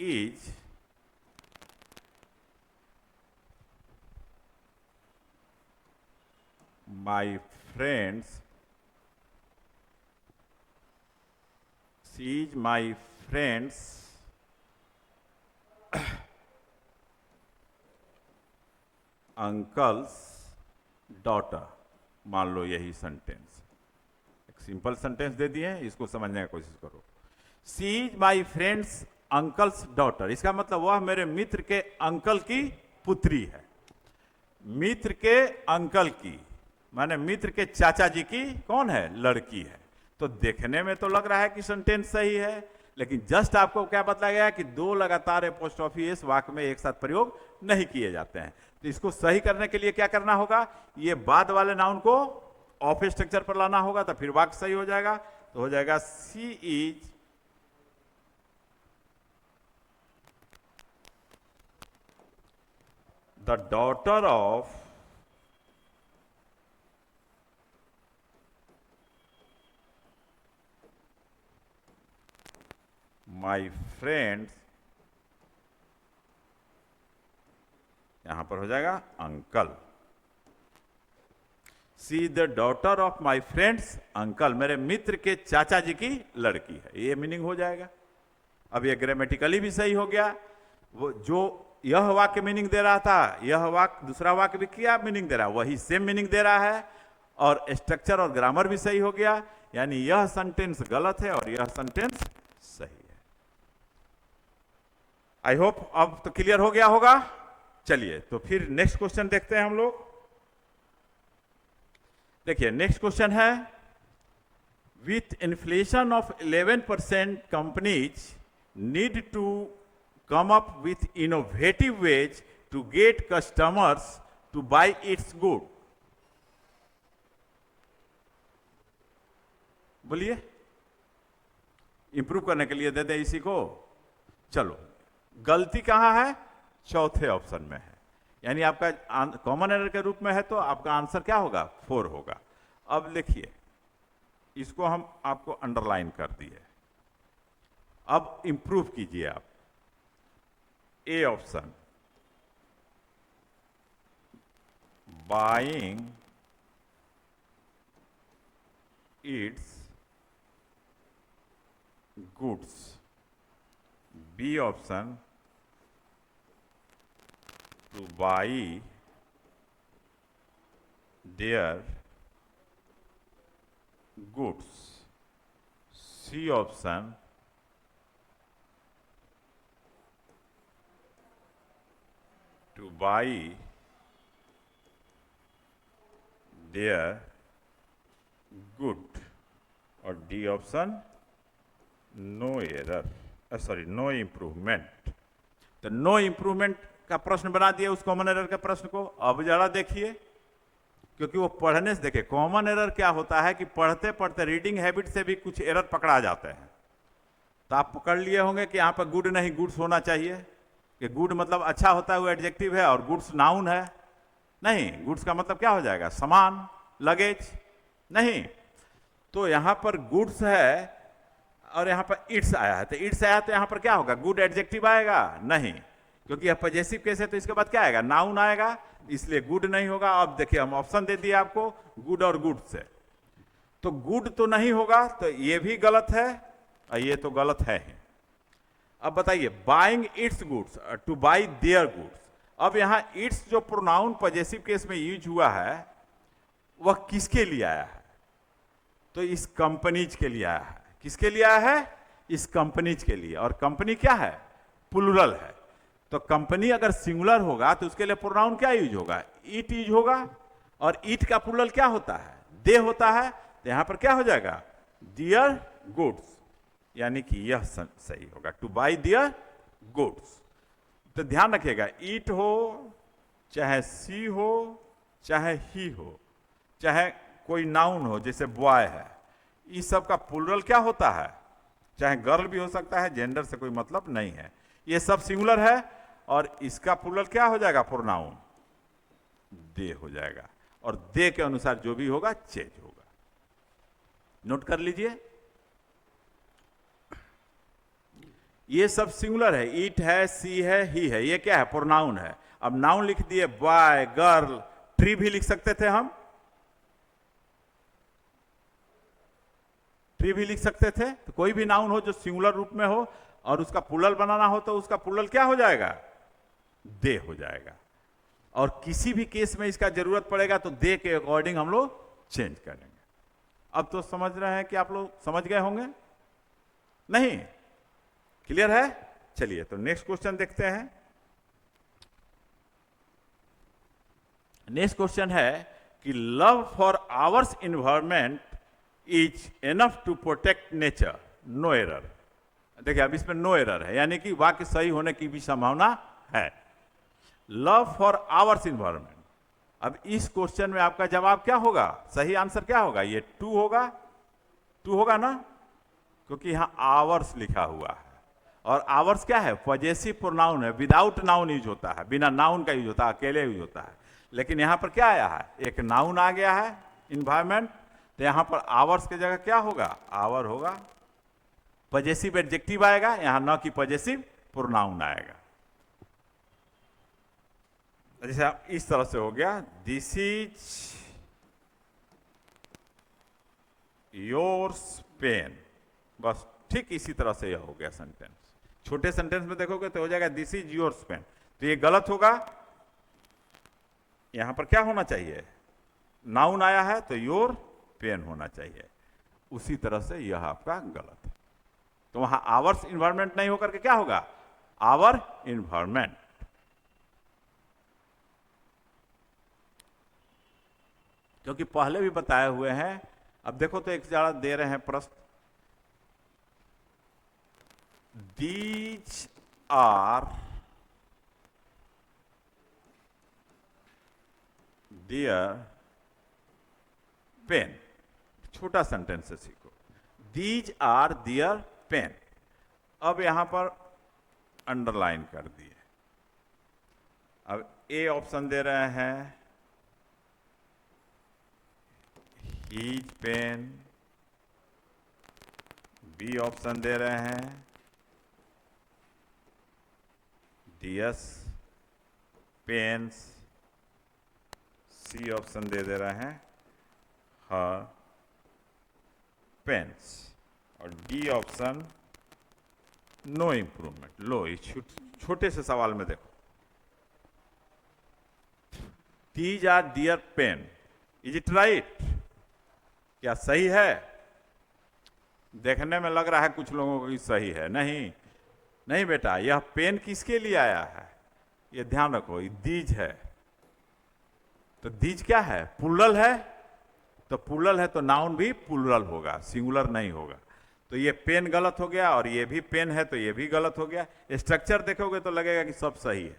is my friends, she is my friend's uncle's daughter. मान लो यही सेंटेंस, एक सिंपल सेंटेंस दे दिए, इसको समझने की कोशिश करो। She is my friend's uncle's daughter, इसका मतलब वह मेरे मित्र के अंकल की पुत्री है। मित्र के अंकल की माने मित्र के चाचा जी की कौन है? लड़की है। तो देखने में तो लग रहा है कि सेंटेंस सही है, लेकिन जस्ट आपको क्या बताया गया कि दो लगातार एपोस्ट्रोफी एस वाक्य में एक साथ प्रयोग नहीं किए जाते हैं। तो इसको सही करने के लिए क्या करना होगा? ये बाद वाले नाउन को ऑफ स्ट्रक्चर पर लाना होगा, तो फिर वाक्य सही हो जाएगा। तो हो जाएगा she is the daughter of my friends, यहां पर हो जाएगा uncle. See the daughter of my friends uncle, मेरे मित्र के चाचा जी की लड़की है, ये मीनिंग हो जाएगा। अब ये ग्रामेटिकली भी सही हो गया। वो जो यह वाक्य मीनिंग दे रहा था, यह वाक्य दूसरा वाक्य भी क्या मीनिंग दे रहा है? वही सेम मीनिंग दे रहा है, और स्ट्रक्चर और ग्रामर भी सही हो गया। यानी यह सेंटेंस गलत है और यह सेंटेंस सही है। आई होप अब तो क्लियर हो गया होगा। चलिए तो फिर नेक्स्ट क्वेश्चन देखते हैं हम लोग। देखिए नेक्स्ट क्वेश्चन है, with inflation of 11% companies need to come up with innovative ways to get customers to buy its good. बोलिए, इंप्रूव करने के लिए दे दें इसी को। चलो, गलती कहां है? चौथे ऑप्शन में है। यानी आपका कॉमन एरर के रूप में है, तो आपका आंसर क्या होगा? 4 होगा। अब लिखिए, इसको हम आपको अंडरलाइन कर दिए। अब इंप्रूव कीजिए आप। A option, buying its goods. B option, to buy their goods. C option, to buy their good, और D option, no error, sorry no improvement. तो नो इम्प्रूवमेंट का प्रश्न बना दिया उस कॉमन एरर के प्रश्न को। अब जरा देखिए, क्योंकि वो पढ़ने से, देखिए कॉमन एरर क्या होता है कि पढ़ते पढ़ते रीडिंग हैबिट से भी कुछ एरर पकड़ा जाते हैं। तो आप पकड़ लिए होंगे कि यहाँ पर गुड नहीं गुड्स होना चाहिए, कि गुड मतलब अच्छा होता है, वो एडजेक्टिव है, और गुड्स नाउन है। नहीं, गुड्स का मतलब क्या हो जाएगा? सामान, लगेज। नहीं, तो यहाँ पर गुड्स है और यहाँ पर इट्स आया है, तो इट्स आया तो यहाँ पर क्या होगा? गुड एडजेक्टिव आएगा? नहीं, क्योंकि यह पॉजेसिव केस है, तो इसके बाद क्या आएगा? नाउन आएगा, इसलिए गुड नहीं होगा। अब देखिए हम ऑप्शन दे दिए आपको, गुड और गुड से, तो गुड तो नहीं होगा, तो ये भी गलत है और ये तो गलत है ही। अब बताइए, buying its goods, two by their goods. अब यहां इट्स जो प्रोनाउन पॉजेसिव केस में यूज हुआ है, वह किसके लिए आया है? तो इस कंपनीज के लिए आया है। किसके लिए आया है? इस कंपनीज के लिए। और कंपनी क्या है? प्लूरल है। तो कंपनी अगर सिंगुलर होगा तो उसके लिए प्रोनाउन क्या यूज होगा? इट यूज होगा, और इट का प्लूरल क्या होता है? दे होता है। तो यहां पर क्या हो जाएगा? दियर गुड्स, यानी कि यह सही होगा, टू बाई दियर गुड्स। तो ध्यान रखिएगा, इट हो चाहे सी हो चाहे ही हो चाहे कोई नाउन हो जैसे बॉय है, इस सब का प्लूरल क्या होता है? चाहे गर्ल भी हो सकता है, जेंडर से कोई मतलब नहीं है। ये सब सिंगुलर है और इसका प्लूरल क्या हो जाएगा? प्रोनाउन दे हो जाएगा, और दे के अनुसार जो भी होगा चेंज होगा। नोट कर लीजिए। ये सब सिंगुलर है, ईट है, सी है, ही है, ये क्या है? प्रोनाउन है। अब नाउन लिख दिए, बॉय, गर्ल, ट्री भी लिख सकते थे हम, ट्री भी लिख सकते थे। तो कोई भी नाउन हो जो सिंगुलर रूप में हो और उसका प्लूरल बनाना हो तो उसका प्लूरल क्या हो जाएगा? दे हो जाएगा। और किसी भी केस में इसका जरूरत पड़ेगा तो दे के अकॉर्डिंग हम लोग चेंज करेंगे। अब तो समझ रहे हैं कि आप लोग समझ गए होंगे, नहीं? क्लियर है? चलिए तो नेक्स्ट क्वेश्चन देखते हैं। नेक्स्ट क्वेश्चन है कि love for ours environment is enough to protect nature, no error. देखिए अब इसमें नो एरर है, यानी कि वाक्य सही होने की भी संभावना है। Love for ours environment. अब इस क्वेश्चन में आपका जवाब क्या होगा? सही आंसर क्या होगा? ये टू होगा, टू होगा ना, क्योंकि यहां आवर्स लिखा हुआ है और आवर्स क्या है? पॉजेसिव प्रोनाउन है, विदाउट नाउन यूज होता है, बिना नाउन का यूज होता है, अकेले यूज होता है। लेकिन यहां पर क्या आया है? एक नाउन आ गया है, इन्वायरमेंट, तो यहां पर आवर्स की जगह क्या होगा? आवर होगा। पॉजेसिव एडजेक्टिव आएगा यहां, न कि पॉजेसिव प्रोनाउन आएगा। जैसे इस तरह से हो गया, दिस इज योर्स पेन, बस ठीक इसी तरह से यह हो गया सेंटेंस। छोटे सेंटेंस में देखोगे तो हो जाएगा दिस इज योर्स पेन, तो ये गलत होगा। यहां पर क्या होना चाहिए? नाउन आया है तो योर पेन होना चाहिए। उसी तरह से यह आपका गलत है। तो वहां आवर्स इन्वायरमेंट नहीं होकर के क्या होगा? Our environment. क्योंकि पहले भी बताए हुए हैं। अब देखो तो एक जरा दे रहे हैं प्रश्न, दीज आर डियर पेन। छोटा सेंटेंस से सीखो, दीज आर डियर पेन। अब यहां पर अंडरलाइन कर दिए। अब ए ऑप्शन दे रहे हैं हीज पेन, बी ऑप्शन दे रहे हैं डियर्स पेन्स, सी ऑप्शन दे रहे हैं हर पेन्स, और डी ऑप्शन नो इंप्रूवमेंट। लो, इस छोटे से सवाल में देखो, these are their pen, is it right? क्या सही है? देखने में लग रहा है कुछ लोगों को कि सही है। नहीं नहीं बेटा, यह पेन किसके लिए आया है? यह ध्यान रखो, दीज है तो दीज क्या है? प्लूरल है, तो प्लूरल है तो नाउन भी प्लूरल होगा, सिंगुलर नहीं होगा। तो ये पेन गलत हो गया और ये भी पेन है तो ये भी गलत हो गया। स्ट्रक्चर देखोगे तो लगेगा कि सब सही है।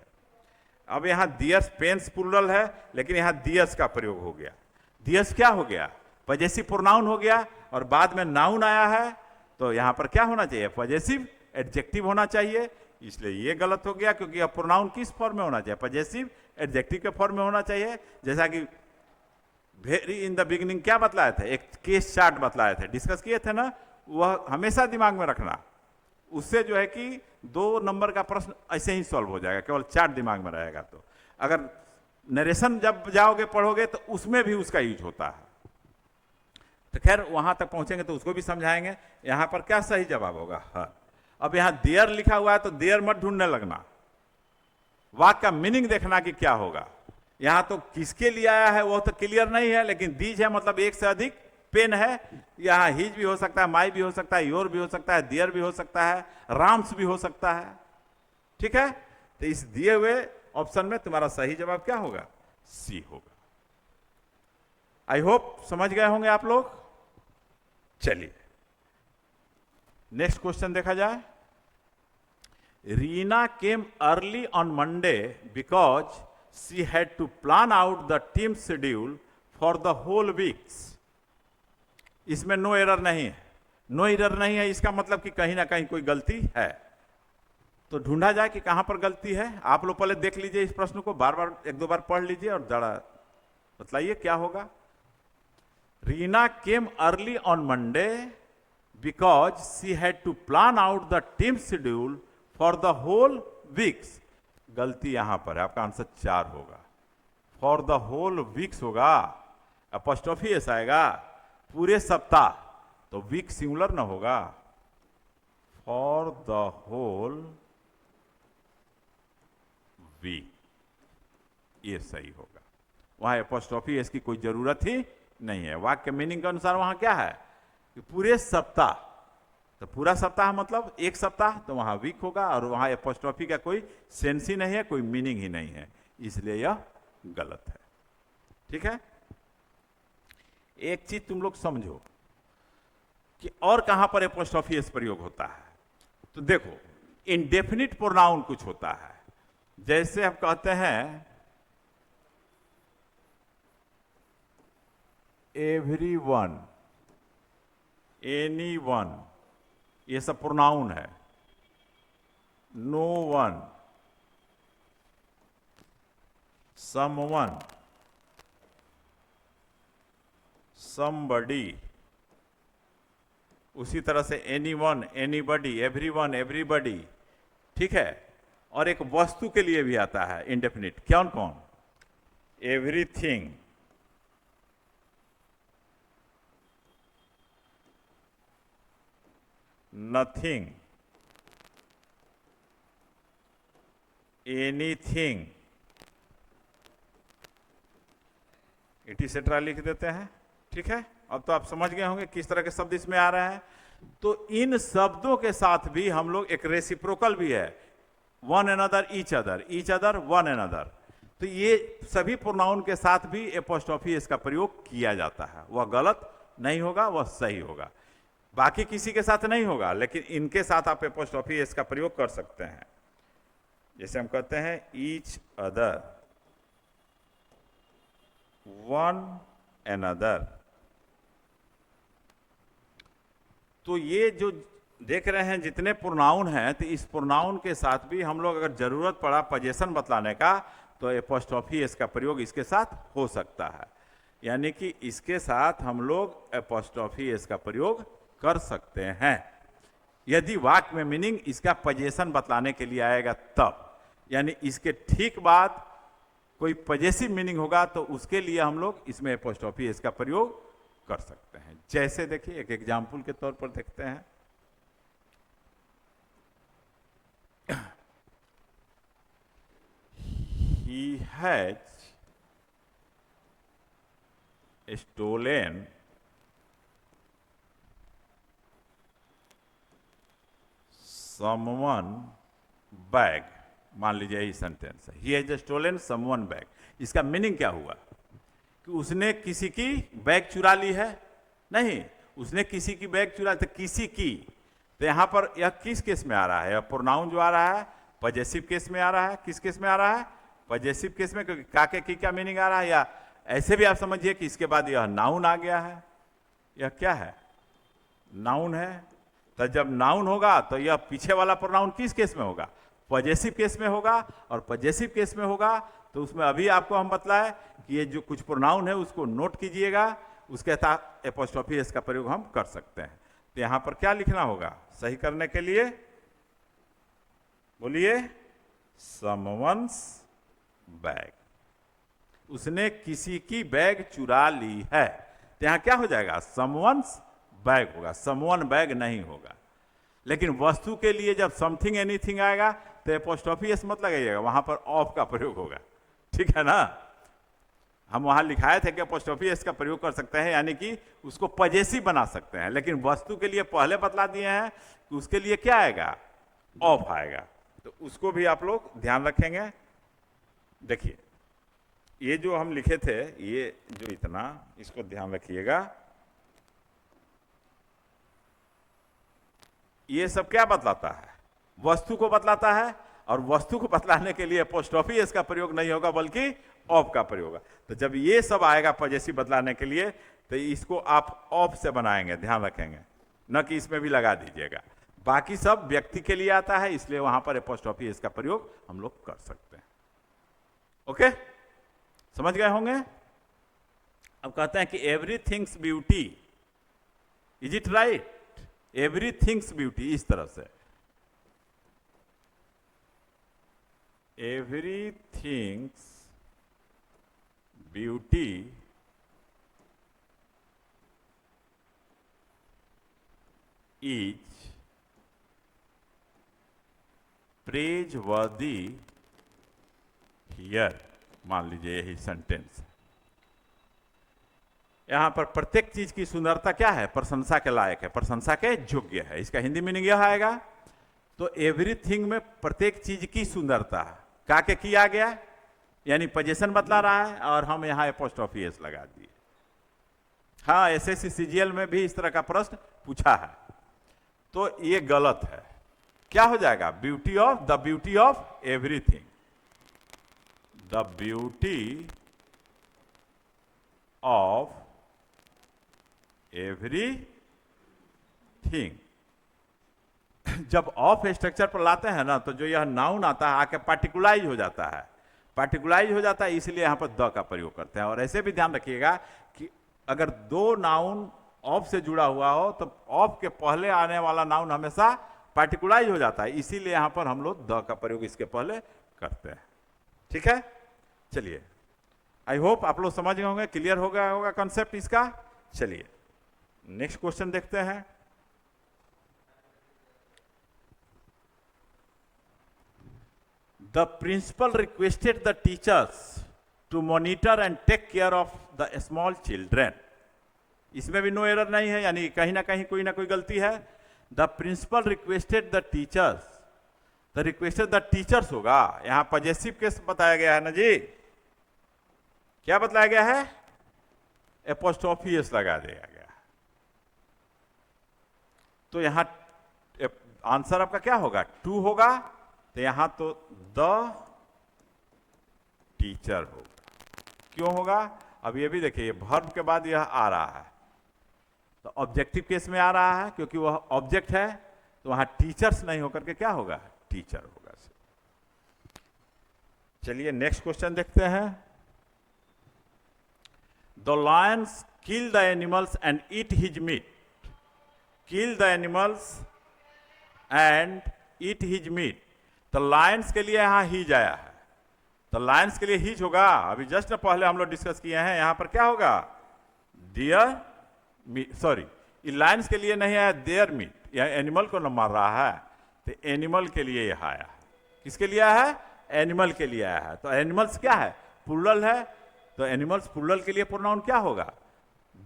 अब यहां दियर्स पेन्स प्लूरल है, लेकिन यहां दियर्स का प्रयोग हो गया। दियर्स क्या हो गया? पॉजेसिव प्रोनाउन हो गया, और बाद में नाउन आया है तो यहां पर क्या होना चाहिए? पॉजेसिव एडजेक्टिव होना चाहिए। इसलिए ये गलत हो गया, क्योंकि अब प्रोनाउन किस फॉर्म में होना चाहिए? पॉजेसिव एडजेक्टिव के फॉर्म में होना चाहिए। जैसा कि वेरी इन द बिगिनिंग क्या बतलाए थे? एक केस चार्ट बतलाए थे, डिस्कस किए थे ना, वह हमेशा दिमाग में रखना। उससे जो है कि 2 नंबर का प्रश्न ऐसे ही सॉल्व हो जाएगा, केवल चार्ट दिमाग में रहेगा। तो अगर नरेशन जब जाओगे पढ़ोगे तो उसमें भी उसका यूज होता है। तो खैर वहां तक पहुंचेंगे तो उसको भी समझाएंगे। यहां पर क्या सही जवाब होगा? हाँ। अब यहां देयर लिखा हुआ है तो देयर मत ढूंढने लगना, वाक्य का मीनिंग देखना कि क्या होगा। यहां तो किसके लिए आया है वो तो क्लियर नहीं है, लेकिन दीज है मतलब एक से अधिक पेन है। यहां हिज भी हो सकता है, माई भी हो सकता है, योर भी हो सकता है, दियर भी हो सकता है, राम्स भी हो सकता है। ठीक है, तो इस दिए हुए ऑप्शन में तुम्हारा सही जवाब क्या होगा? सी होगा। आई होप समझ गए होंगे आप लोग। चलिए नेक्स्ट क्वेश्चन देखा जाए। Reena came early on Monday because she had to plan out the team schedule for the whole weeks. इसमें नो एरर नहीं है। नो एरर नहीं है इसका मतलब कि कहीं ना कहीं कोई गलती है। तो ढूंढा जाए कि कहां पर गलती है। आप लोग पहले देख लीजिए इस प्रश्न को, बार बार 1-2 बार पढ़ लीजिए और जरा बतलाइए क्या होगा। Reena came early on Monday because she had to plan out the team schedule for the whole weeks. गलती यहां पर है, आपका आंसर 4 होगा। फॉर द होल वीक्स होगा, अपॉस्ट्रोफी एस आएगा, पूरे सप्ताह, तो वीक सिंगुलर ना होगा। फॉर द होल वीक, ये सही होगा। वहां अपॉस्ट्रोफी एस की कोई जरूरत ही नहीं है। वाक्य मीनिंग के अनुसार वहां क्या है कि पूरे सप्ताह, तो पूरा सप्ताह मतलब एक सप्ताह, तो वहां वीक होगा, और वहां अपॉस्ट्रोफी का कोई सेंस ही नहीं है, कोई मीनिंग ही नहीं है, इसलिए यह गलत है। ठीक है, एक चीज तुम लोग समझो कि और कहां पर अपॉस्ट्रोफी एस प्रयोग होता है। तो देखो, इंडेफिनिट प्रोनाउन कुछ होता है, जैसे हम कहते हैं एवरीवन, एनीवन, ये सब प्रोनाउन है। नो वन, समवन, समबडी, उसी तरह से एनीवन, एनीबडी, एवरीवन, एवरीबडी। ठीक है, और एक वस्तु के लिए भी आता है इंडेफिनिट, कौन कौन? एवरीथिंग, नथिंग, एनीथिंग, एटीसेट्रा लिख देते हैं। ठीक है, अब तो आप समझ गए होंगे किस तरह के शब्द इसमें आ रहे हैं। तो इन शब्दों के साथ भी हम लोग, एक रेसिप्रोकल भी है, one another, each other, each other, one another, तो ये सभी प्रोनाउन के साथ भी एपोस्ट्रोफी इसका प्रयोग किया जाता है। वह गलत नहीं होगा, वह सही होगा। बाकी किसी के साथ नहीं होगा, लेकिन इनके साथ आप एपोस्ट्रोफी इसका प्रयोग कर सकते हैं। जैसे हम कहते हैं ईच अदर, वन अनदर, तो ये जो देख रहे हैं जितने प्रोनाउन हैं, तो इस प्रोनाउन के साथ भी हम लोग अगर जरूरत पड़ा पोजीशन बतलाने का, तो एपोस्ट्रोफी एस का प्रयोग इसके साथ हो सकता है। यानी कि इसके साथ हम लोग एपोस्ट्रोफी एस का प्रयोग कर सकते हैं यदि वाक्य में मीनिंग इसका पोजीशन बतलाने के लिए आएगा तब। यानी इसके ठीक बाद कोई पॉजेसिव मीनिंग होगा तो उसके लिए हम लोग इसमें एपोस्ट्रोफी एस का प्रयोग कर सकते हैं। जैसे देखिए, एक एग्जाम्पल के तौर पर देखते हैं। He has stolen someone bag। मान लीजिए यही सेंटेंस है, He has stolen someone bag। इसका मीनिंग क्या हुआ कि उसने किसी की बैग चुरा ली है? नहीं, उसने किसी की बैग चुरा, तो किसी की, तो यहां पर यह किस केस में आ रहा है? यह प्रोनाउन जो आ रहा है पॉजेसिव केस में आ रहा है। किस केस में आ रहा है? पॉजेसिव केस में, क्योंकि काके की क्या मीनिंग आ रहा है, या ऐसे भी आप समझिए कि इसके बाद यह नाउन आ गया है। यह क्या है? नाउन है। तो जब नाउन होगा तो यह पीछे वाला प्रोनाउन किस केस में होगा? पॉजेसिव केस में होगा। और पॉजेसिव केस में होगा तो उसमें अभी आपको हम बतलाए कि ये जो कुछ प्रोनाउन है उसको नोट कीजिएगा, उसके साथ एपोस्ट्रोफी एस का प्रयोग हम कर सकते हैं। तो यहां पर क्या लिखना होगा सही करने के लिए? बोलिए, समवन्स बैग। उसने किसी की बैग चुरा ली है, तो यहां क्या हो जाएगा? समवन्स बैग होगा, समवन बैग नहीं होगा। लेकिन वस्तु के लिए जब समथिंग एनीथिंग आएगा तो एपोस्ट्रोफी एस मत लगाइएगा, वहां पर ऑफ का प्रयोग होगा। ठीक है ना? हम वहां लिखाए थे कि एपोस्ट्रोफी एस का प्रयोग कर सकते हैं, यानी कि उसको पॉजेसिव बना सकते हैं। लेकिन वस्तु के लिए पहले बतला दिए हैं कि उसके लिए क्या आएगा? ऑफ आएगा। तो उसको भी आप लोग ध्यान रखेंगे। देखिए, ये जो हम लिखे थे, ये जो इतना, इसको ध्यान रखिएगा। ये सब क्या बतलाता है? वस्तु को बतलाता है, और वस्तु को बतलाने के लिए एपोस्ट्रोफी एस का प्रयोग नहीं होगा बल्कि ऑफ का प्रयोग होगा। तो जब ये सब आएगा पॉजेसिव बतलाने के लिए, तो इसको आप ऑफ से बनाएंगे, ध्यान रखेंगे, न कि इसमें भी लगा दीजिएगा। बाकी सब व्यक्ति के लिए आता है, इसलिए वहां पर एपोस्ट्रोफी एस का प्रयोग हम लोग कर सकते हैं। ओके, समझ गए होंगे? अब कहते हैं कि everything's beauty, is it right? Everything's beauty, इस तरह से एवरीथिंग्स ब्यूटी इज प्रेजवर्दी हियर, मान लीजिए यही सेंटेंस। यहां पर प्रत्येक चीज की सुंदरता क्या है? प्रशंसा के लायक है, प्रशंसा के योग्य है। इसका हिंदी मीनिंग यह आएगा। तो एवरीथिंग में प्रत्येक चीज की सुंदरता का के किया गया, यानी पोजीशन बतला रहा है, और हम यहां एपोस्ट्रोफी एस लगा दिए। हाँ, एसएससी सीजीएल में भी इस तरह का प्रश्न पूछा है, तो ये गलत है। क्या हो जाएगा? Beauty of, the beauty of everything, the beauty of everything. जब ऑफ स्ट्रक्चर पर लाते हैं ना, तो जो यह नाउन आता है आके पार्टिकुलाइज हो जाता है, पार्टिकुलाइज हो जाता है, इसलिए यहां पर द का प्रयोग करते हैं। और ऐसे भी ध्यान रखिएगा कि अगर दो नाउन ऑफ से जुड़ा हुआ हो तो ऑफ के पहले आने वाला नाउन हमेशा पार्टिकुलाइज हो जाता है, इसीलिए यहां पर हम लोग द का प्रयोग इसके पहले करते हैं। ठीक है, चलिए, आई होप आप लोग समझ गए होंगे, क्लियर हो गया होगा कॉन्सेप्ट इसका। चलिए नेक्स्ट क्वेश्चन देखते हैं। The principal requested the teachers to monitor and take care of the small children. इसमें भी नो एरर नहीं है, यानी कहीं ना कोई गलती है। The principal requested the teachers, the requested the teachers होगा। यहां पॉजेसिव केस बताया गया है ना जी, क्या बतलाया गया है? एपोस्ट्रोफी एस लगा दिया गया। तो यहां आंसर आपका क्या होगा? टू होगा। तो यहां तो द टीचर होगा। क्यों होगा? अब ये भी देखिए, वर्ब के बाद यह आ रहा है, तो ऑब्जेक्टिव केस में आ रहा है, क्योंकि वह ऑब्जेक्ट है, तो वहां टीचर्स नहीं होकर के क्या होगा? टीचर होगा। चलिए नेक्स्ट क्वेश्चन देखते हैं। The lions kill the animals and eat his meat. Kill the animals and eat his meat. तो लायंस के लिए यहां हिज आया है, तो लायंस के लिए हिज होगा। अभी जस्ट पहले हम लोग डिस्कस किए हैं, यहां पर क्या होगा? डियर मीट, सॉरी, लायंस के लिए नहीं आया, देयर मीट, यह एनिमल को न मार रहा है, तो एनिमल के लिए यह आया। किसके लिए आया है? एनिमल के लिए आया है। तो एनिमल्स क्या है? प्लूरल है, तो एनिमल्स प्लूरल के लिए प्रोनाउन क्या होगा?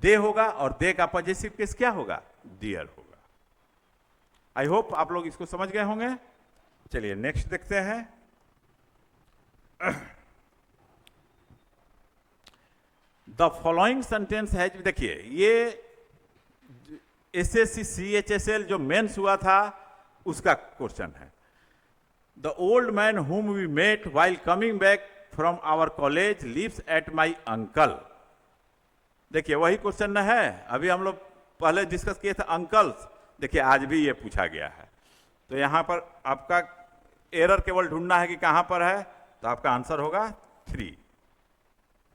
दे होगा, और दे का पॉजेसिव केस क्या होगा? डियर होगा। आई होप आप लोग इसको समझ गए होंगे। चलिए नेक्स्ट देखते हैं। द फॉलोइंग सेंटेंस है, देखिए ये एसएससी सीएचएसएल जो मेंस हुआ था उसका क्वेश्चन है। The old man whom we met while coming back from our college lives at my uncle. देखिए वही क्वेश्चन है, अभी हम लोग पहले डिस्कस किए थे अंकल्स। देखिए आज भी ये पूछा गया है, तो यहां पर आपका एरर केवल ढूंढना है कि कहां पर है, तो आपका आंसर होगा 3।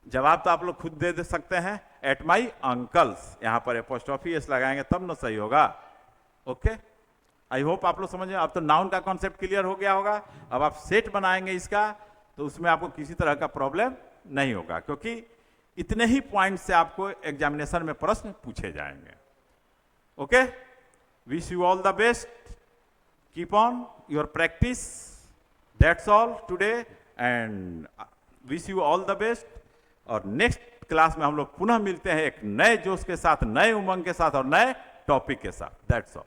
जवाब तो आप लोग खुद दे सकते हैं, एट माई अंकल्स। यहां पर एपोस्ट्रोफी एस लगाएंगे तब ना सही होगा। ओके, आई होप आप लोग समझे। अब तो नाउन का कॉन्सेप्ट क्लियर हो गया होगा। अब आप सेट बनाएंगे इसका, तो उसमें आपको किसी तरह का प्रॉब्लम नहीं होगा, क्योंकि इतने ही पॉइंट से आपको एग्जामिनेशन में प्रश्न पूछे जाएंगे। Okay, wish you all the best, keep on your practice, that's all today, and wish you all the best. और नेक्स्ट क्लास में हम लोग पुनः मिलते हैं एक नए जोश के साथ, नए उमंग के साथ और नए टॉपिक के साथ। That's all.